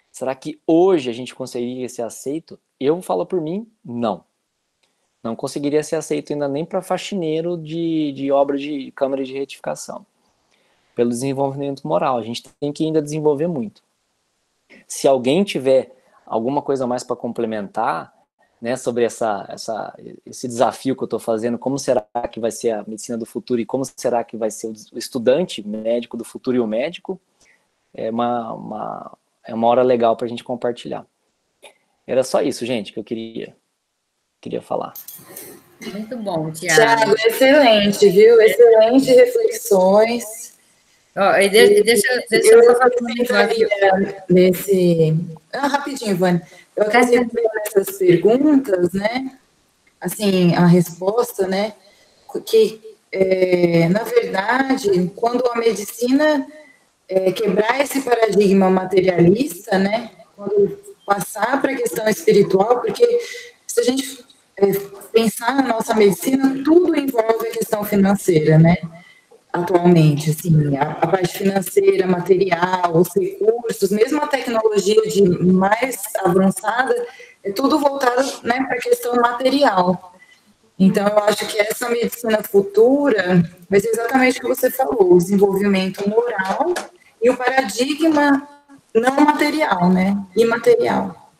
Será que hoje a gente conseguiria ser aceito? Eu falo por mim, não. Não conseguiria ser aceito ainda nem para faxineiro de obra de câmara de retificação. Pelo desenvolvimento moral, a gente tem que ainda desenvolver muito. Se alguém tiver alguma coisa mais para complementar, né, sobre esse desafio que eu estou fazendo, como será que vai ser a medicina do futuro e como será que vai ser o estudante médico do futuro e o médico, é uma hora legal para a gente compartilhar. Era só isso, gente, que eu queria falar. Muito bom, Tiago. Tiago, excelente, viu? Excelentes reflexões. Deixa eu falar nesse... rapidinho, Ivane. Eu acredito nessas perguntas, né? Assim, a resposta, né? Que, na verdade, quando a medicina quebrar esse paradigma materialista, né? Quando passar para a questão espiritual, porque se a gente pensar na nossa medicina, tudo envolve a questão financeira, né? Atualmente, assim, a parte financeira, material, os recursos, mesmo a tecnologia de mais avançada, é tudo voltado, né, para a questão material. Então, eu acho que essa medicina futura vai ser exatamente o que você falou, o desenvolvimento moral e o paradigma não material, né, imaterial.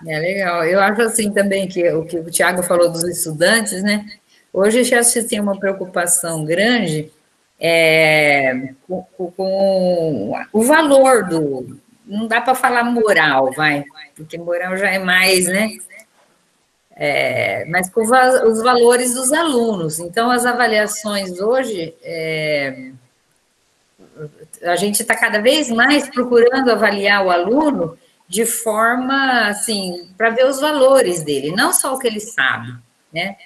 Legal. Eu acho assim também que o Tiago falou dos estudantes, né? Hoje já se tem uma preocupação grande com o valor do... Não dá para falar moral, porque moral já é mais, né? Mas com os valores dos alunos. Então, as avaliações hoje, a gente está cada vez mais procurando avaliar o aluno de forma, assim, para ver os valores dele, não só o que ele sabe, né?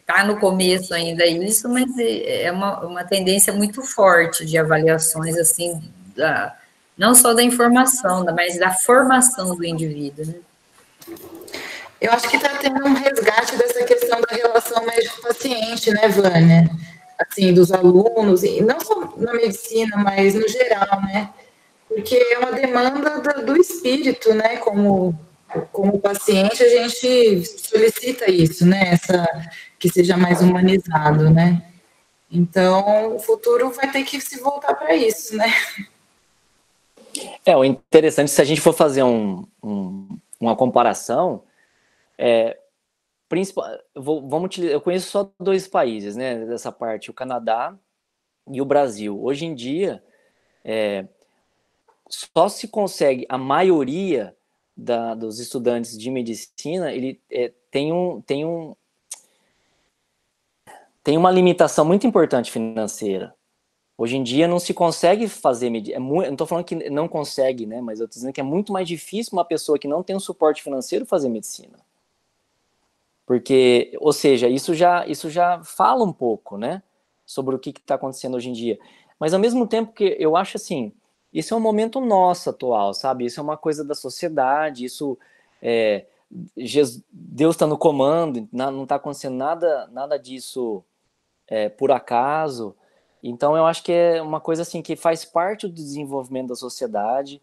Tá no começo ainda isso, mas é uma tendência muito forte de avaliações, assim, não só da informação, mas da formação do indivíduo, né? Eu acho que está tendo um resgate dessa questão da relação médico-paciente, né, Vânia? Assim, dos alunos, e não só na medicina, mas no geral, né? Porque é uma demanda do espírito, né? Como paciente, a gente solicita isso, né? Que seja mais humanizado, né? Então, o futuro vai ter que se voltar para isso, né? O interessante, se a gente for fazer uma comparação, eu conheço só 2 países, né, dessa parte, o Canadá e o Brasil. Hoje em dia, só se consegue, a maioria dos estudantes de medicina, ele tem uma limitação muito importante financeira. Hoje em dia não se consegue fazer medicina. Eu não estou falando que não consegue, né? Mas eu estou dizendo que é muito mais difícil uma pessoa que não tem um suporte financeiro fazer medicina. Porque, ou seja, isso já fala um pouco, né? Sobre o que está acontecendo hoje em dia. Mas ao mesmo tempo que eu acho assim, isso é um momento nosso atual, sabe? Isso é uma coisa da sociedade, Deus está no comando, não está acontecendo nada disso por acaso. Então eu acho que é uma coisa assim que faz parte do desenvolvimento da sociedade.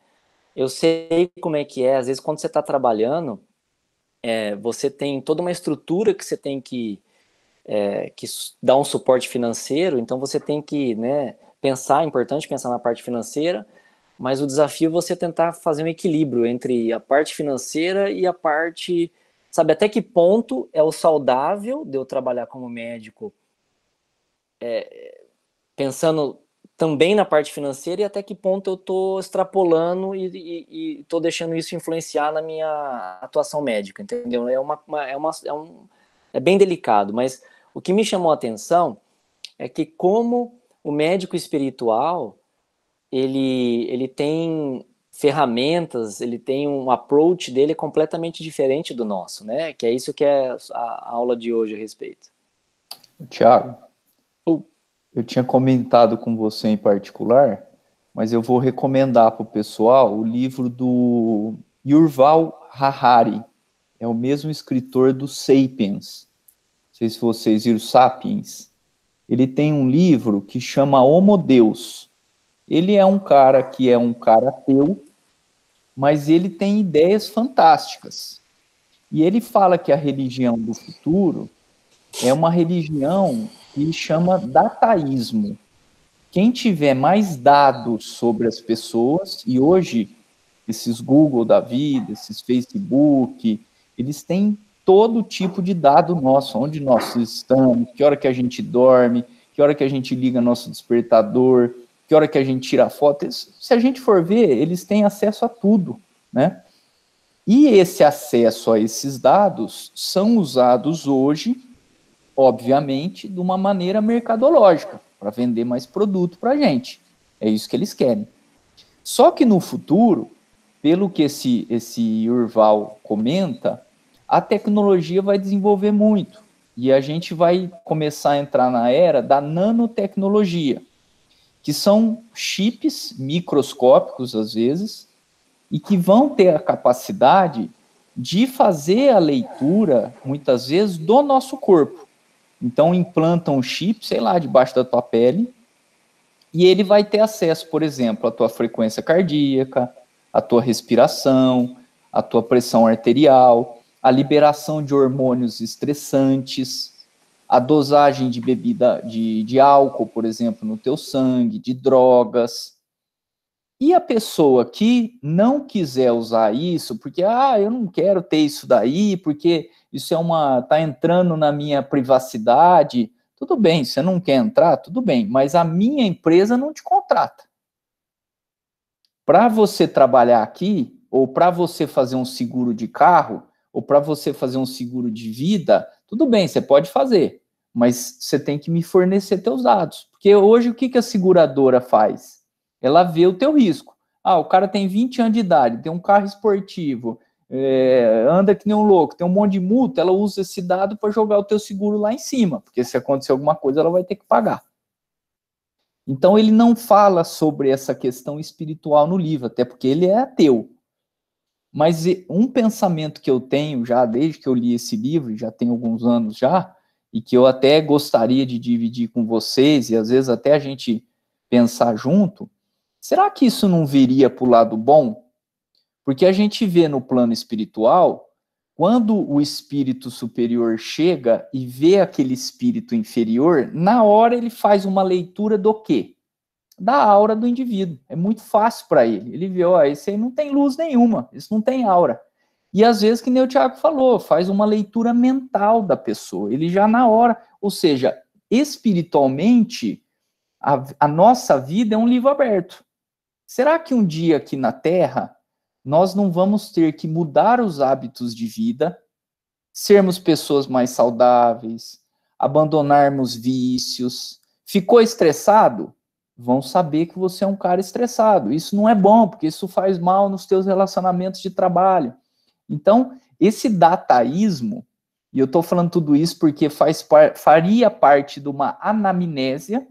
Eu sei como é que é, às vezes quando você está trabalhando, você tem toda uma estrutura que você tem que dar um suporte financeiro, então você tem que, né, é importante pensar na parte financeira, mas o desafio é você tentar fazer um equilíbrio entre a parte financeira e a parte, sabe, até que ponto é o saudável de eu trabalhar como médico, pensando também na parte financeira, e até que ponto eu estou extrapolando e estou deixando isso influenciar na minha atuação médica, entendeu? É bem delicado, mas o que me chamou a atenção é que como o médico espiritual, ele tem ferramentas, ele tem um approach dele completamente diferente do nosso, né? Que é isso que é a aula de hoje a respeito. Tiago, eu tinha comentado com você em particular, mas eu vou recomendar para o pessoal o livro do Yuval Harari. É o mesmo escritor do Sapiens. Não sei se vocês viram Sapiens. Ele tem um livro que chama Homo Deus. Ele é um cara que é um cara ateu, mas ele tem ideias fantásticas. E ele fala que a religião do futuro é uma religião que chama dataísmo. Quem tiver mais dados sobre as pessoas, e hoje esses Google da vida, esses Facebook, eles têm todo tipo de dado nosso, onde nós estamos, que hora que a gente dorme, que hora que a gente liga nosso despertador, que hora que a gente tira foto. Se a gente for ver, eles têm acesso a tudo, né? E esse acesso a esses dados são usados hoje, obviamente, de uma maneira mercadológica, para vender mais produto para a gente. É isso que eles querem. Só que no futuro, pelo que esse Yuval comenta, a tecnologia vai desenvolver muito. E a gente vai começar a entrar na era da nanotecnologia, que são chips microscópicos, às vezes, e que vão ter a capacidade de fazer a leitura, muitas vezes, do nosso corpo. Então, implantam um chip, sei lá, debaixo da tua pele, e ele vai ter acesso, por exemplo, à tua frequência cardíaca, à tua respiração, à tua pressão arterial, a liberação de hormônios estressantes, a dosagem de bebida, de álcool, por exemplo, no teu sangue, de drogas. E a pessoa que não quiser usar isso, porque, eu não quero ter isso daí, porque isso tá entrando na minha privacidade, tudo bem, você não quer entrar, tudo bem, mas a minha empresa não te contrata. Para você trabalhar aqui, ou para você fazer um seguro de carro, ou para você fazer um seguro de vida, tudo bem, você pode fazer, mas você tem que me fornecer teus dados. Porque hoje o que a seguradora faz? Ela vê o teu risco. O cara tem 20 anos de idade, tem um carro esportivo, anda que nem um louco, tem um monte de multa, ela usa esse dado para jogar o teu seguro lá em cima, porque se acontecer alguma coisa, ela vai ter que pagar. Então, ele não fala sobre essa questão espiritual no livro, até porque ele é ateu. Mas um pensamento que eu tenho já, desde que eu li esse livro, já tem alguns anos já, e que eu até gostaria de dividir com vocês, e às vezes até a gente pensar junto, será que isso não viria para o lado bom? Porque a gente vê no plano espiritual, quando o espírito superior chega e vê aquele espírito inferior, na hora ele faz uma leitura do quê? Da aura do indivíduo. É muito fácil para ele. Ele vê, ó, esse aí não tem luz nenhuma, isso não tem aura. E às vezes, que nem o Tiago falou, faz uma leitura mental da pessoa. Ele já na hora, ou seja, espiritualmente, a nossa vida é um livro aberto. Será que um dia aqui na Terra nós não vamos ter que mudar os hábitos de vida, sermos pessoas mais saudáveis, abandonarmos vícios? Ficou estressado? Vão saber que você é um cara estressado. Isso não é bom, porque isso faz mal nos teus relacionamentos de trabalho. Então, esse dataísmo, e eu estou falando tudo isso porque faria parte de uma anamnese,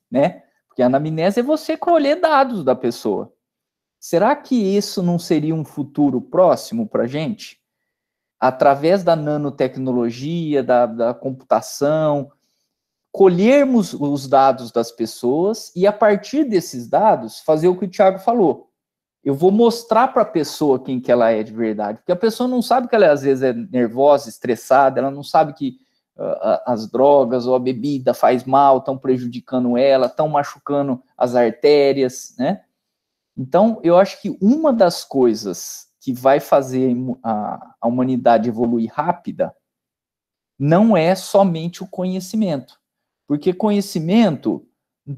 né? Porque a anamnese é você colher dados da pessoa. Será que isso não seria um futuro próximo para a gente? Através da nanotecnologia, da computação, colhermos os dados das pessoas e, a partir desses dados, fazer o que o Tiago falou. Eu vou mostrar para a pessoa quem que ela é de verdade, porque a pessoa não sabe que ela, às vezes, é nervosa, estressada, ela não sabe que as drogas ou a bebida faz mal, estão prejudicando ela, estão machucando as artérias, né? Então, eu acho que uma das coisas que vai fazer a humanidade evoluir rápida não é somente o conhecimento. Porque conhecimento,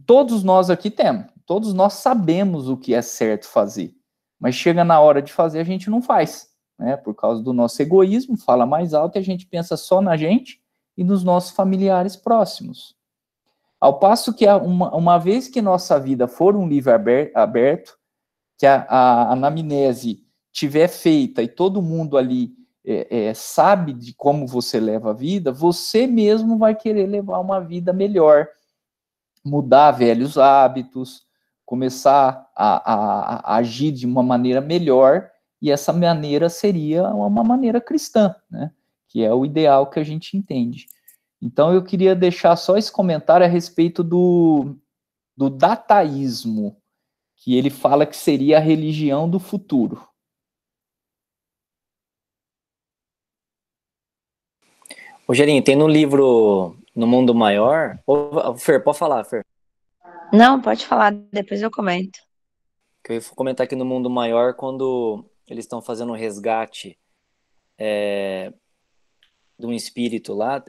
todos nós aqui temos, todos nós sabemos o que é certo fazer, mas chega na hora de fazer, a gente não faz, né? Por causa do nosso egoísmo, fala mais alto e a gente pensa só na gente e nos nossos familiares próximos. Ao passo que, uma vez que nossa vida for um livro aberto, que a anamnese tiver feita e todo mundo ali sabe de como você leva a vida, você mesmo vai querer levar uma vida melhor, mudar velhos hábitos, começar a agir de uma maneira melhor, e essa maneira seria uma maneira cristã, né? Que é o ideal que a gente entende. Então, eu queria deixar só esse comentário a respeito do dataísmo, que ele fala que seria a religião do futuro. Rogerinho, tem no livro No Mundo Maior... Fer, pode falar, Fer. Não, pode falar, depois eu comento. Que eu ia comentar aqui no Mundo Maior, quando eles estão fazendo um resgate de um espírito lá,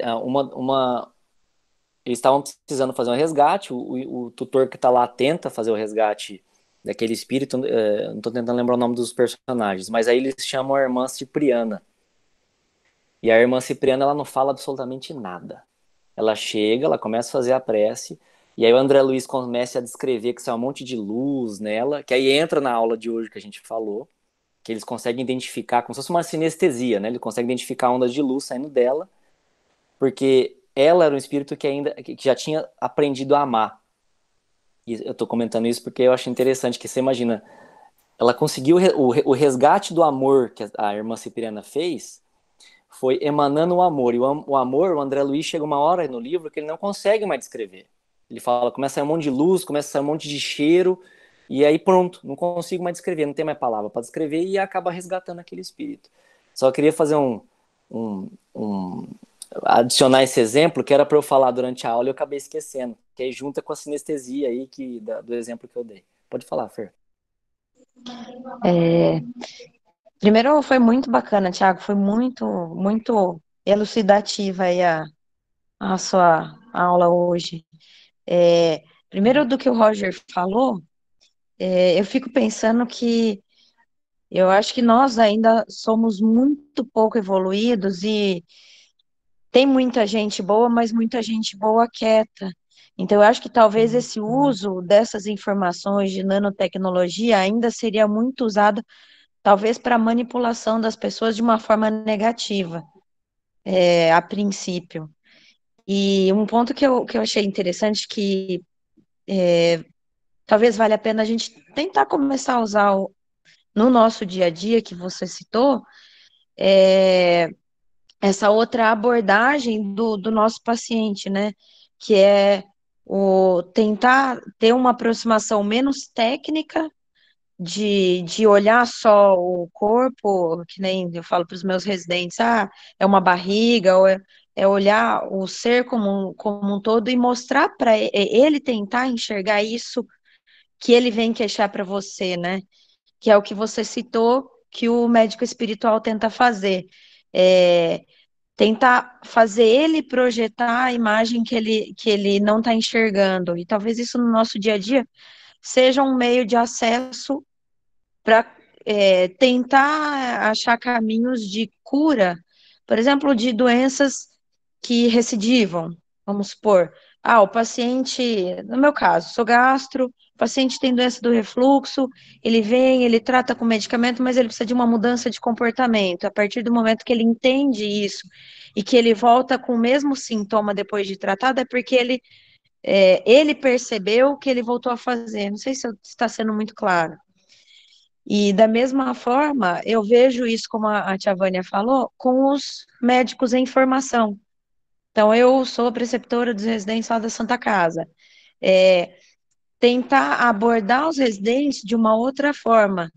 eles estavam precisando fazer um resgate, o tutor que está lá tenta fazer o resgate daquele espírito, não estou tentando lembrar o nome dos personagens, mas aí eles chamam a irmã Cipriana. E a irmã Cipriana, ela não fala absolutamente nada. Ela chega, ela começa a fazer a prece, e aí o André Luiz começa a descrever que isso é um monte de luz nela, que aí entra na aula de hoje que a gente falou, que eles conseguem identificar, como se fosse uma sinestesia, né? Eles conseguem identificar ondas de luz saindo dela, porque ela era um espírito que já tinha aprendido a amar. E eu tô comentando isso porque eu acho interessante, que você imagina, ela conseguiu o resgate do amor que a irmã Cipriana fez, foi emanando o amor. E o amor, o André Luiz chega uma hora no livro que ele não consegue mais descrever. Ele fala, começa a sair um monte de luz, começa a sair um monte de cheiro, e aí pronto, não consigo mais descrever, não tem mais palavra para descrever, e acaba resgatando aquele espírito. Só queria fazer adicionar esse exemplo, que era para eu falar durante a aula e eu acabei esquecendo, que aí junta com a sinestesia aí do exemplo que eu dei. Pode falar, Fer. Primeiro, foi muito bacana, Thiago, foi muito, muito elucidativa aí a sua aula hoje. Primeiro, do que o Roger falou, eu fico pensando que eu acho que nós ainda somos muito pouco evoluídos e tem muita gente boa, mas muita gente boa quieta. Então, eu acho que talvez esse uso dessas informações de nanotecnologia ainda seria muito usado, talvez, para manipulação das pessoas de uma forma negativa, a princípio. E um ponto que eu achei interessante, que talvez valha a pena a gente tentar começar a usar no nosso dia a dia que você citou, essa outra abordagem do nosso paciente, né? Que é o tentar ter uma aproximação menos técnica de olhar só o corpo, que nem eu falo para os meus residentes, é uma barriga, ou é olhar o ser como um todo e mostrar para ele tentar enxergar isso que ele vem queixar para você, né? Que é o que você citou que o médico espiritual tenta fazer. Tentar fazer ele projetar a imagem que ele não está enxergando. E talvez isso no nosso dia a dia seja um meio de acesso para tentar achar caminhos de cura, por exemplo, de doenças que recidivam. Vamos supor, o paciente, no meu caso, sou gastro, o paciente tem doença do refluxo, ele vem, ele trata com medicamento, mas ele precisa de uma mudança de comportamento. A partir do momento que ele entende isso e que ele volta com o mesmo sintoma depois de tratado, é porque ele percebeu que ele voltou a fazer. Não sei se está sendo muito claro. E da mesma forma, eu vejo isso, como a tia Vânia falou, com os médicos em formação. Então, eu sou preceptora dos residentes lá da Santa Casa. Tentar abordar os residentes de uma outra forma,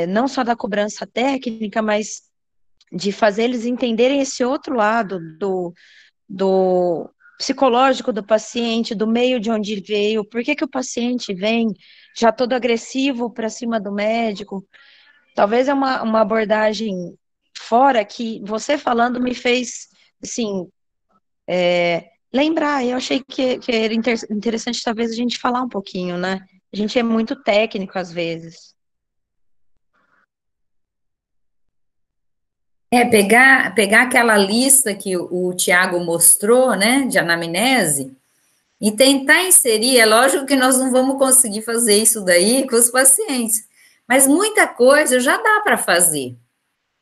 não só da cobrança técnica, mas de fazer eles entenderem esse outro lado do psicológico do paciente, do meio de onde veio, por que o paciente vem já todo agressivo para cima do médico. Talvez é uma abordagem fora que você falando me fez, assim, lembrar. Eu achei que era interessante talvez a gente falar um pouquinho, né? A gente é muito técnico às vezes. Pegar aquela lista que o Tiago mostrou, né, de anamnese, e tentar inserir. É lógico que nós não vamos conseguir fazer isso daí com os pacientes, mas muita coisa já dá para fazer,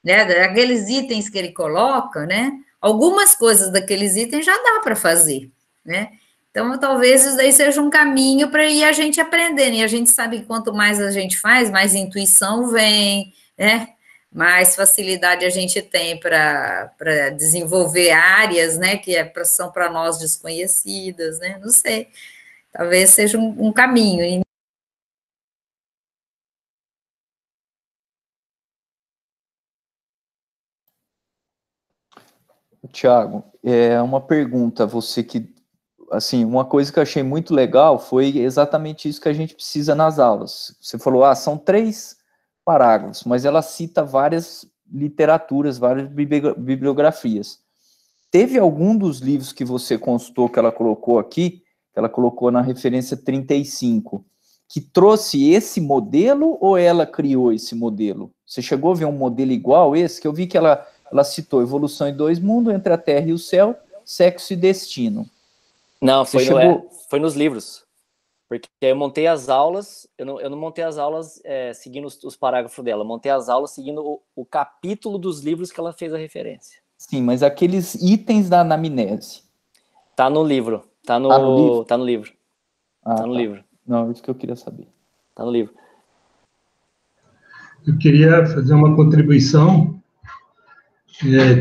né? Aqueles itens que ele coloca, né? Algumas coisas daqueles itens já dá para fazer, né? Então, talvez isso daí seja um caminho para ir a gente aprendendo. E a gente sabe que quanto mais a gente faz, mais intuição vem, né? Mais facilidade a gente tem para desenvolver áreas, né? Que são para nós desconhecidas, né? Não sei. Talvez seja um caminho. Tiago, uma pergunta, você que, assim, uma coisa que eu achei muito legal foi exatamente isso que a gente precisa nas aulas. Você falou, são 3 parágrafos, mas ela cita várias literaturas, várias bibliografias. Teve algum dos livros que você consultou que ela colocou aqui, que ela colocou na referência 35, que trouxe esse modelo ou ela criou esse modelo? Você chegou a ver um modelo igual esse? Que eu vi que ela citou evolução em 2 mundos, entre a Terra e o céu, sexo e destino. Não, foi nos livros. Porque eu montei as aulas, eu não montei as aulas seguindo os parágrafos dela, eu montei as aulas seguindo o capítulo dos livros que ela fez a referência. Sim, mas aqueles itens da anamnese. Tá no livro. Tá no livro. Tá no livro. Tá no livro. Não, isso que eu queria saber. Tá no livro. Eu queria fazer uma contribuição.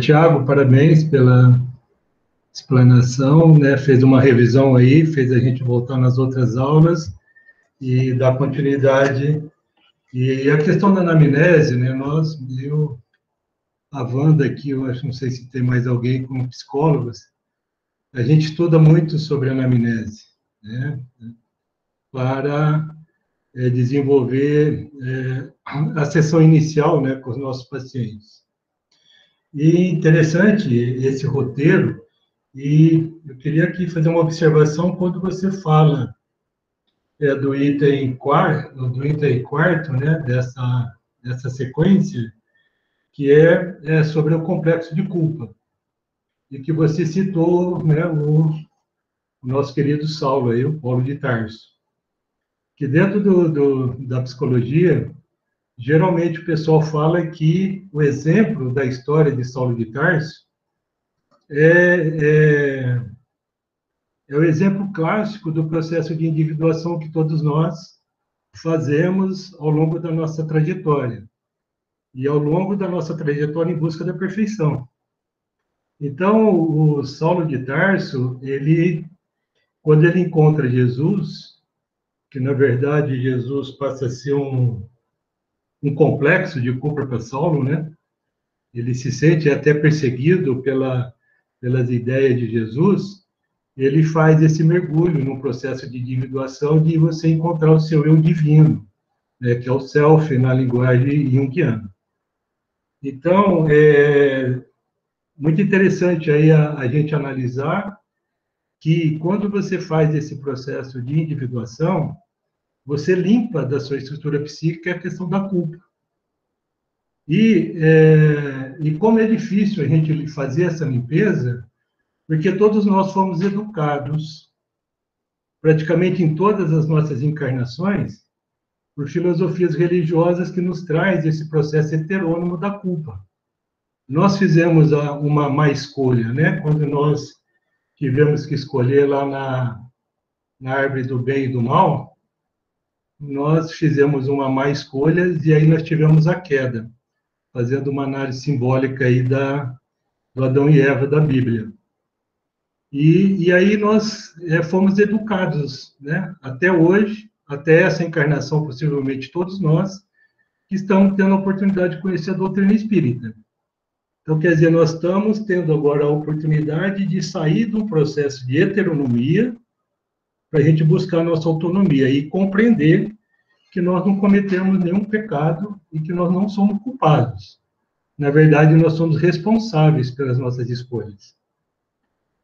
Tiago, parabéns pela explanação, né? Fez uma revisão aí, fez a gente voltar nas outras aulas e dar continuidade. E a questão da anamnese, né? A Wanda aqui, eu acho, não sei se tem mais alguém como psicólogos, a gente estuda muito sobre anamnese, né? Para desenvolver a sessão inicial, né, com os nossos pacientes. E interessante esse roteiro, e eu queria aqui fazer uma observação quando você fala do item quarto, né, dessa sequência, que é sobre o complexo de culpa, e que você citou, né, o nosso querido Saulo, aí, o Paulo de Tarso, que dentro da psicologia, geralmente o pessoal fala que o exemplo da história de Saulo de Tarso é o exemplo clássico do processo de individuação que todos nós fazemos ao longo da nossa trajetória. E ao longo da nossa trajetória em busca da perfeição. Então, o Saulo de Tarso, quando ele encontra Jesus, que na verdade Jesus passa a ser um complexo de culpa para Saulo, né? Ele se sente até perseguido pelas ideias de Jesus, ele faz esse mergulho num processo de individuação de você encontrar o seu eu divino, né? Que é o self na linguagem junguiana. Então, é muito interessante aí a gente analisar que quando você faz esse processo de individuação, você limpa da sua estrutura psíquica a questão da culpa. E como é difícil a gente fazer essa limpeza, porque todos nós fomos educados, praticamente em todas as nossas encarnações, por filosofias religiosas que nos traz esse processo heterônomo da culpa. Nós fizemos uma má escolha, né? Quando nós tivemos que escolher lá na árvore do bem e do mal, nós fizemos uma má escolha e aí nós tivemos a queda, fazendo uma análise simbólica aí do Adão e Eva da Bíblia. E aí nós fomos educados, né? Até hoje, até essa encarnação, possivelmente todos nós, que estamos tendo a oportunidade de conhecer a doutrina espírita. Então, quer dizer, nós estamos tendo agora a oportunidade de sair de um processo de heteronomia para a gente buscar a nossa autonomia e compreender que nós não cometemos nenhum pecado e que nós não somos culpados. Na verdade, nós somos responsáveis pelas nossas escolhas.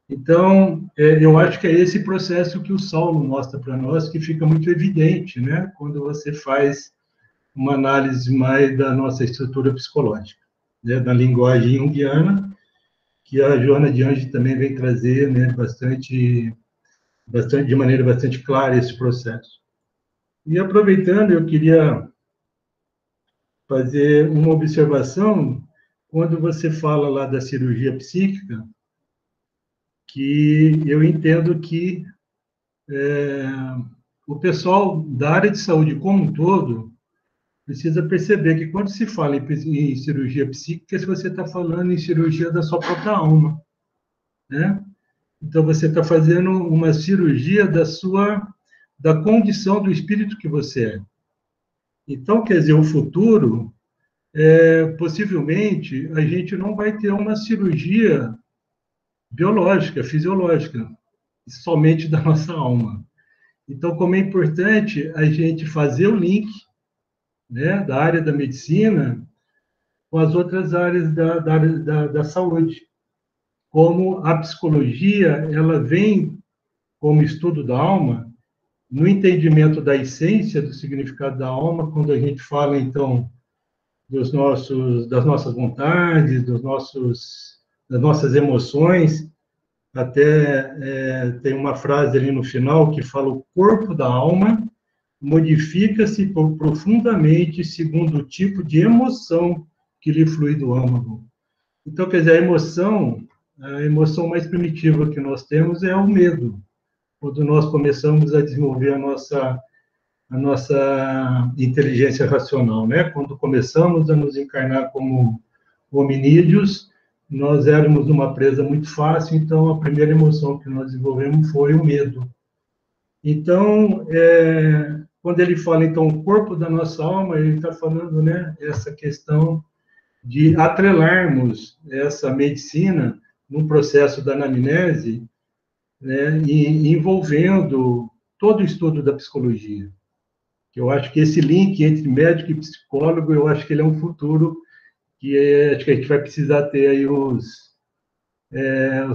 Então, eu acho que é esse processo que o Saulo mostra para nós, que fica muito evidente, né, quando você faz uma análise mais da nossa estrutura psicológica, né, da linguagem junguiana, que a Joana de Anjos também vem trazer, né, de maneira bastante clara esse processo. E aproveitando, eu queria fazer uma observação quando você fala lá da cirurgia psíquica, que eu entendo que o pessoal da área de saúde como um todo precisa perceber que quando se fala em cirurgia psíquica, se você está falando em cirurgia da sua própria alma, né? Então, você está fazendo uma cirurgia da condição do espírito que você é. Então, quer dizer, o futuro, possivelmente, a gente não vai ter uma cirurgia biológica, fisiológica, somente da nossa alma. Então, como é importante a gente fazer o link, né, da área da medicina com as outras áreas da saúde. Como a psicologia, ela vem como estudo da alma, no entendimento da essência do significado da alma, quando a gente fala, então, das nossas vontades, das nossas emoções. Até tem uma frase ali no final que fala: o corpo da alma modifica-se profundamente segundo o tipo de emoção que lhe flui do âmago. Então, quer dizer, a emoção mais primitiva que nós temos é o medo. Quando nós começamos a desenvolver a nossa inteligência racional, né? Quando começamos a nos encarnar como hominídeos, nós éramos uma presa muito fácil, então a primeira emoção que nós desenvolvemos foi o medo. Então, quando ele fala, então, o corpo da nossa alma, ele está falando, né, essa questão de atrelarmos essa medicina no processo da anamnese, né, e envolvendo todo o estudo da psicologia. Eu acho que esse link entre médico e psicólogo, eu acho que ele é um futuro que acho que a gente vai precisar ter aí os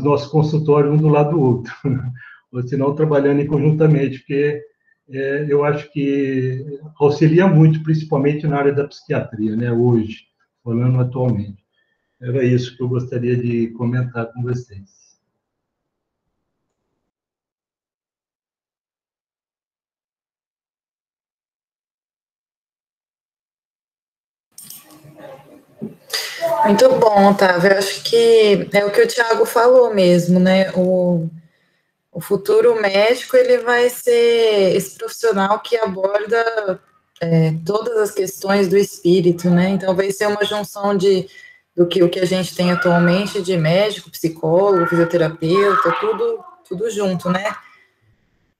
nossos consultórios um do lado do outro, ou senão trabalhando conjuntamente, porque eu acho que auxilia muito, principalmente na área da psiquiatria, né, hoje, falando atualmente. Era isso que eu gostaria de comentar com vocês. Muito bom, Otávio. Eu acho que é o que o Tiago falou mesmo, né? O o futuro médico, ele vai ser esse profissional que aborda todas as questões do espírito, né? Então, vai ser uma junção do que o que a gente tem atualmente de médico, psicólogo, fisioterapeuta, tudo junto, né?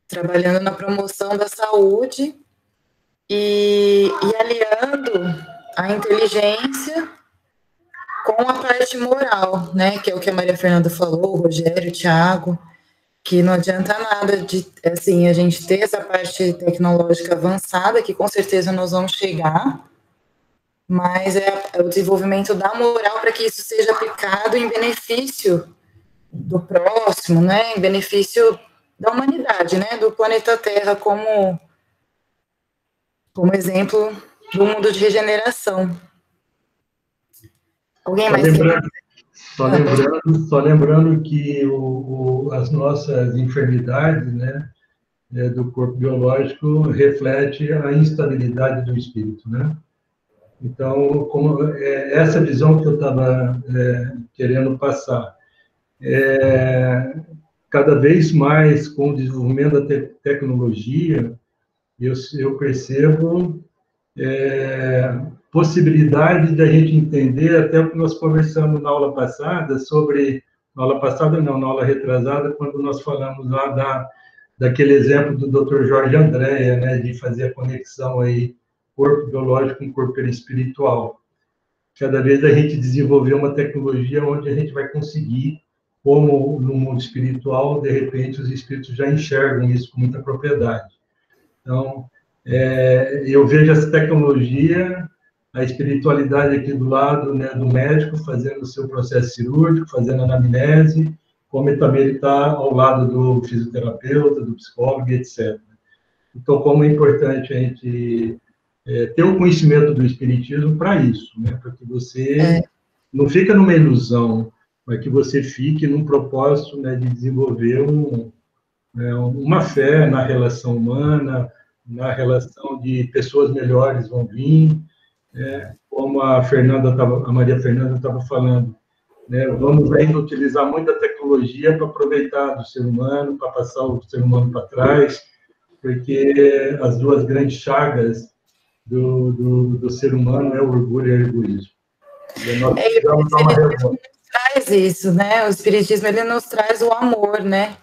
Trabalhando na promoção da saúde e aliando a inteligência com a parte moral, né? Que é o que a Maria Fernanda falou, o Rogério, o Thiago, que não adianta nada de, assim, a gente ter essa parte tecnológica avançada, que com certeza nós vamos chegar, mas é o desenvolvimento da moral para que isso seja aplicado em benefício do próximo, né, em benefício da humanidade, né, do planeta Terra como exemplo do mundo de regeneração. Alguém mais quer? Só lembrando que as nossas enfermidades, né, do corpo biológico reflete a instabilidade do espírito, né? Então, essa visão que eu estava querendo passar, cada vez mais com o desenvolvimento da tecnologia, eu percebo possibilidade da gente entender, até o que nós conversamos na aula passada, na aula retrasada, quando nós falamos lá daquele exemplo do Dr. Jorge Andréa, né, de fazer a conexão aí, corpo biológico com corpo espiritual. Cada vez a gente desenvolver uma tecnologia onde a gente vai conseguir, como no mundo espiritual, de repente os espíritos já enxergam isso com muita propriedade. Então, eu vejo essa tecnologia, a espiritualidade aqui do lado, né, do médico, fazendo o seu processo cirúrgico, fazendo anamnese, como também ele está ao lado do fisioterapeuta, do psicólogo, etc. Então, como é importante a gente ter o conhecimento do espiritismo para isso, né, para que você não fique numa ilusão, mas que você fique num propósito, né, de desenvolver uma fé na relação humana, na relação de pessoas melhores vão vir, como a Maria Fernanda estava falando, né, vamos ainda utilizar muita tecnologia para aproveitar do ser humano, para passar o ser humano para trás, porque as duas grandes chagas do ser humano é o orgulho e o egoísmo. E nós precisamos dar uma reforma. Traz isso, né? O espiritismo, ele nos traz o amor, né?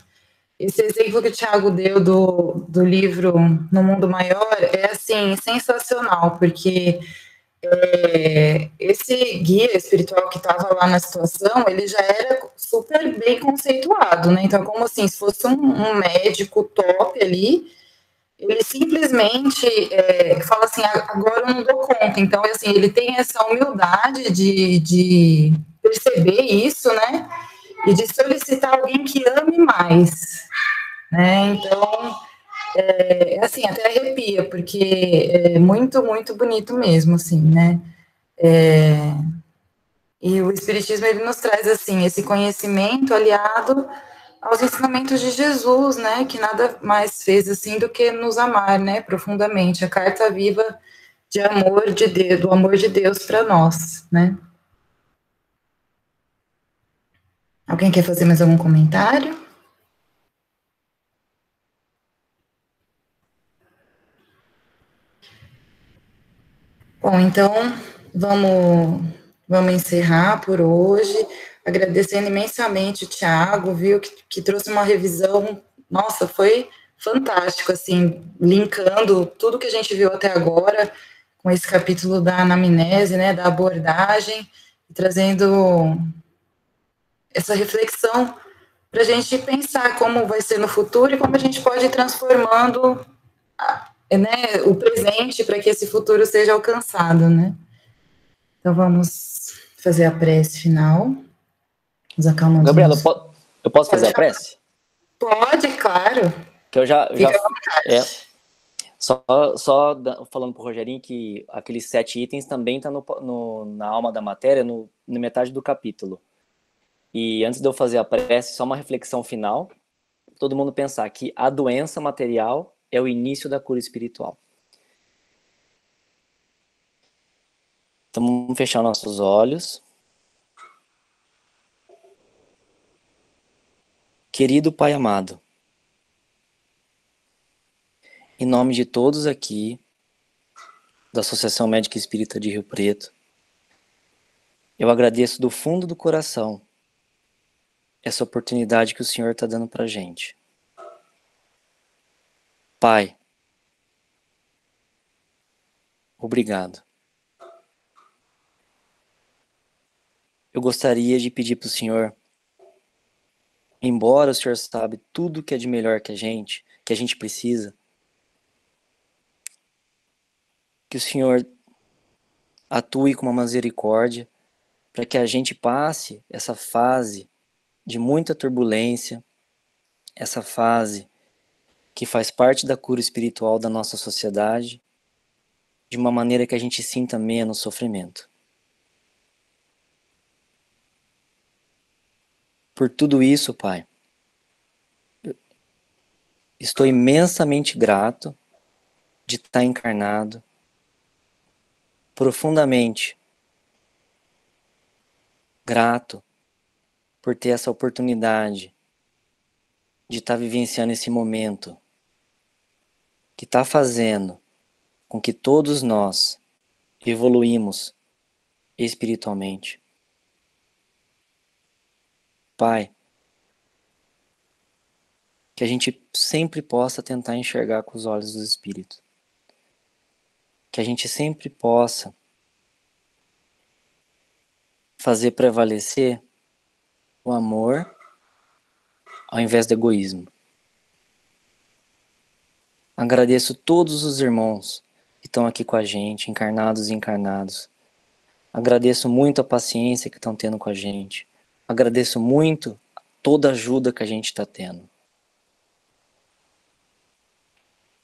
Esse exemplo que o Thiago deu do livro No Mundo Maior é, assim, sensacional, porque esse guia espiritual que estava lá na situação, ele já era super bem conceituado, né? Então, como assim, se fosse um médico top ali, ele simplesmente fala assim, agora eu não dou conta. Então, assim, ele tem essa humildade de perceber isso, né? E de solicitar alguém que ame mais, né? Então, assim, até arrepia, porque é muito, muito bonito mesmo, assim, né? E o Espiritismo, ele nos traz, assim, esse conhecimento aliado aos ensinamentos de Jesus, né? Que nada mais fez, assim, do que nos amar, né? Profundamente. A carta viva de amor de Deus, do amor de Deus para nós, né? Alguém quer fazer mais algum comentário? Bom, então, vamos encerrar por hoje, agradecendo imensamente o Thiago, viu, que trouxe uma revisão, nossa, foi fantástico, assim, linkando tudo que a gente viu até agora com esse capítulo da anamnese, né, da abordagem, trazendo essa reflexão para a gente pensar como vai ser no futuro e como a gente pode ir transformando né, o presente para que esse futuro seja alcançado, né? Então vamos fazer a prece final. Nos acalmando. Gabriela, eu posso fazer a prece? Pode, claro. Que eu já só falando pro Rogerinho que aqueles 7 itens também tá na alma da matéria, na metade do capítulo. E antes de eu fazer a prece, só uma reflexão final. Todo mundo pensar que a doença material é o início da cura espiritual. Então vamos fechar nossos olhos. Querido Pai amado, em nome de todos aqui, da Associação Médica Espírita de Rio Preto, eu agradeço do fundo do coração essa oportunidade que o Senhor está dando para a gente. Pai, obrigado. Eu gostaria de pedir para o Senhor, embora o Senhor sabe tudo que é de melhor que a gente precisa, que o Senhor atue com uma misericórdia para que a gente passe essa fase de muita turbulência, essa fase que faz parte da cura espiritual da nossa sociedade, de uma maneira que a gente sinta menos sofrimento. Por tudo isso, Pai, estou imensamente grato de estar encarnado, profundamente grato por ter essa oportunidade de estar vivenciando esse momento que está fazendo com que todos nós evoluímos espiritualmente. Pai, que a gente sempre possa tentar enxergar com os olhos do Espírito. Que a gente sempre possa fazer prevalecer o amor ao invés do egoísmo. Agradeço todos os irmãos que estão aqui com a gente, encarnados e encarnados. Agradeço muito a paciência que estão tendo com a gente. Agradeço muito toda a ajuda que a gente está tendo.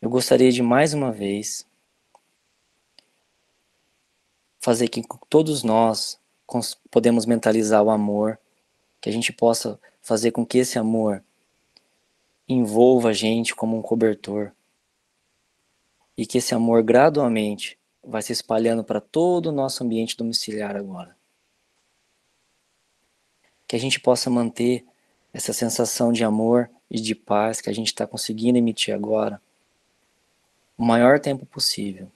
Eu gostaria de mais uma vez fazer que todos nós podemos mentalizar o amor, que a gente possa fazer com que esse amor envolva a gente como um cobertor e que esse amor gradualmente vai se espalhando para todo o nosso ambiente domiciliar agora. Que a gente possa manter essa sensação de amor e de paz que a gente está conseguindo emitir agora o maior tempo possível.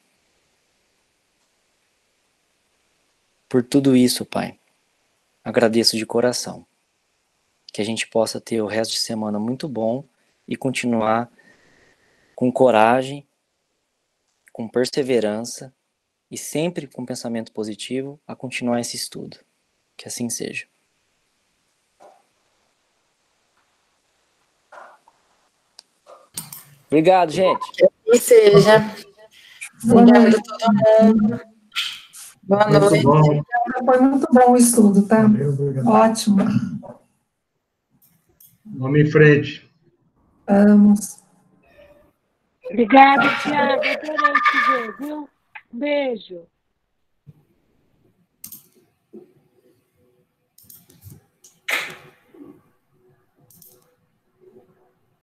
Por tudo isso, Pai, agradeço de coração. Que a gente possa ter o resto de semana muito bom e continuar com coragem, com perseverança e sempre com pensamento positivo a continuar esse estudo. Que assim seja. Obrigado, gente. Que seja. Obrigada a todo mundo. Boa noite. Bom. Foi muito bom o estudo, tá? Ótimo. Vamos em frente. Vamos. Obrigada, Tiago. Adorei te ver, viu? Beijo.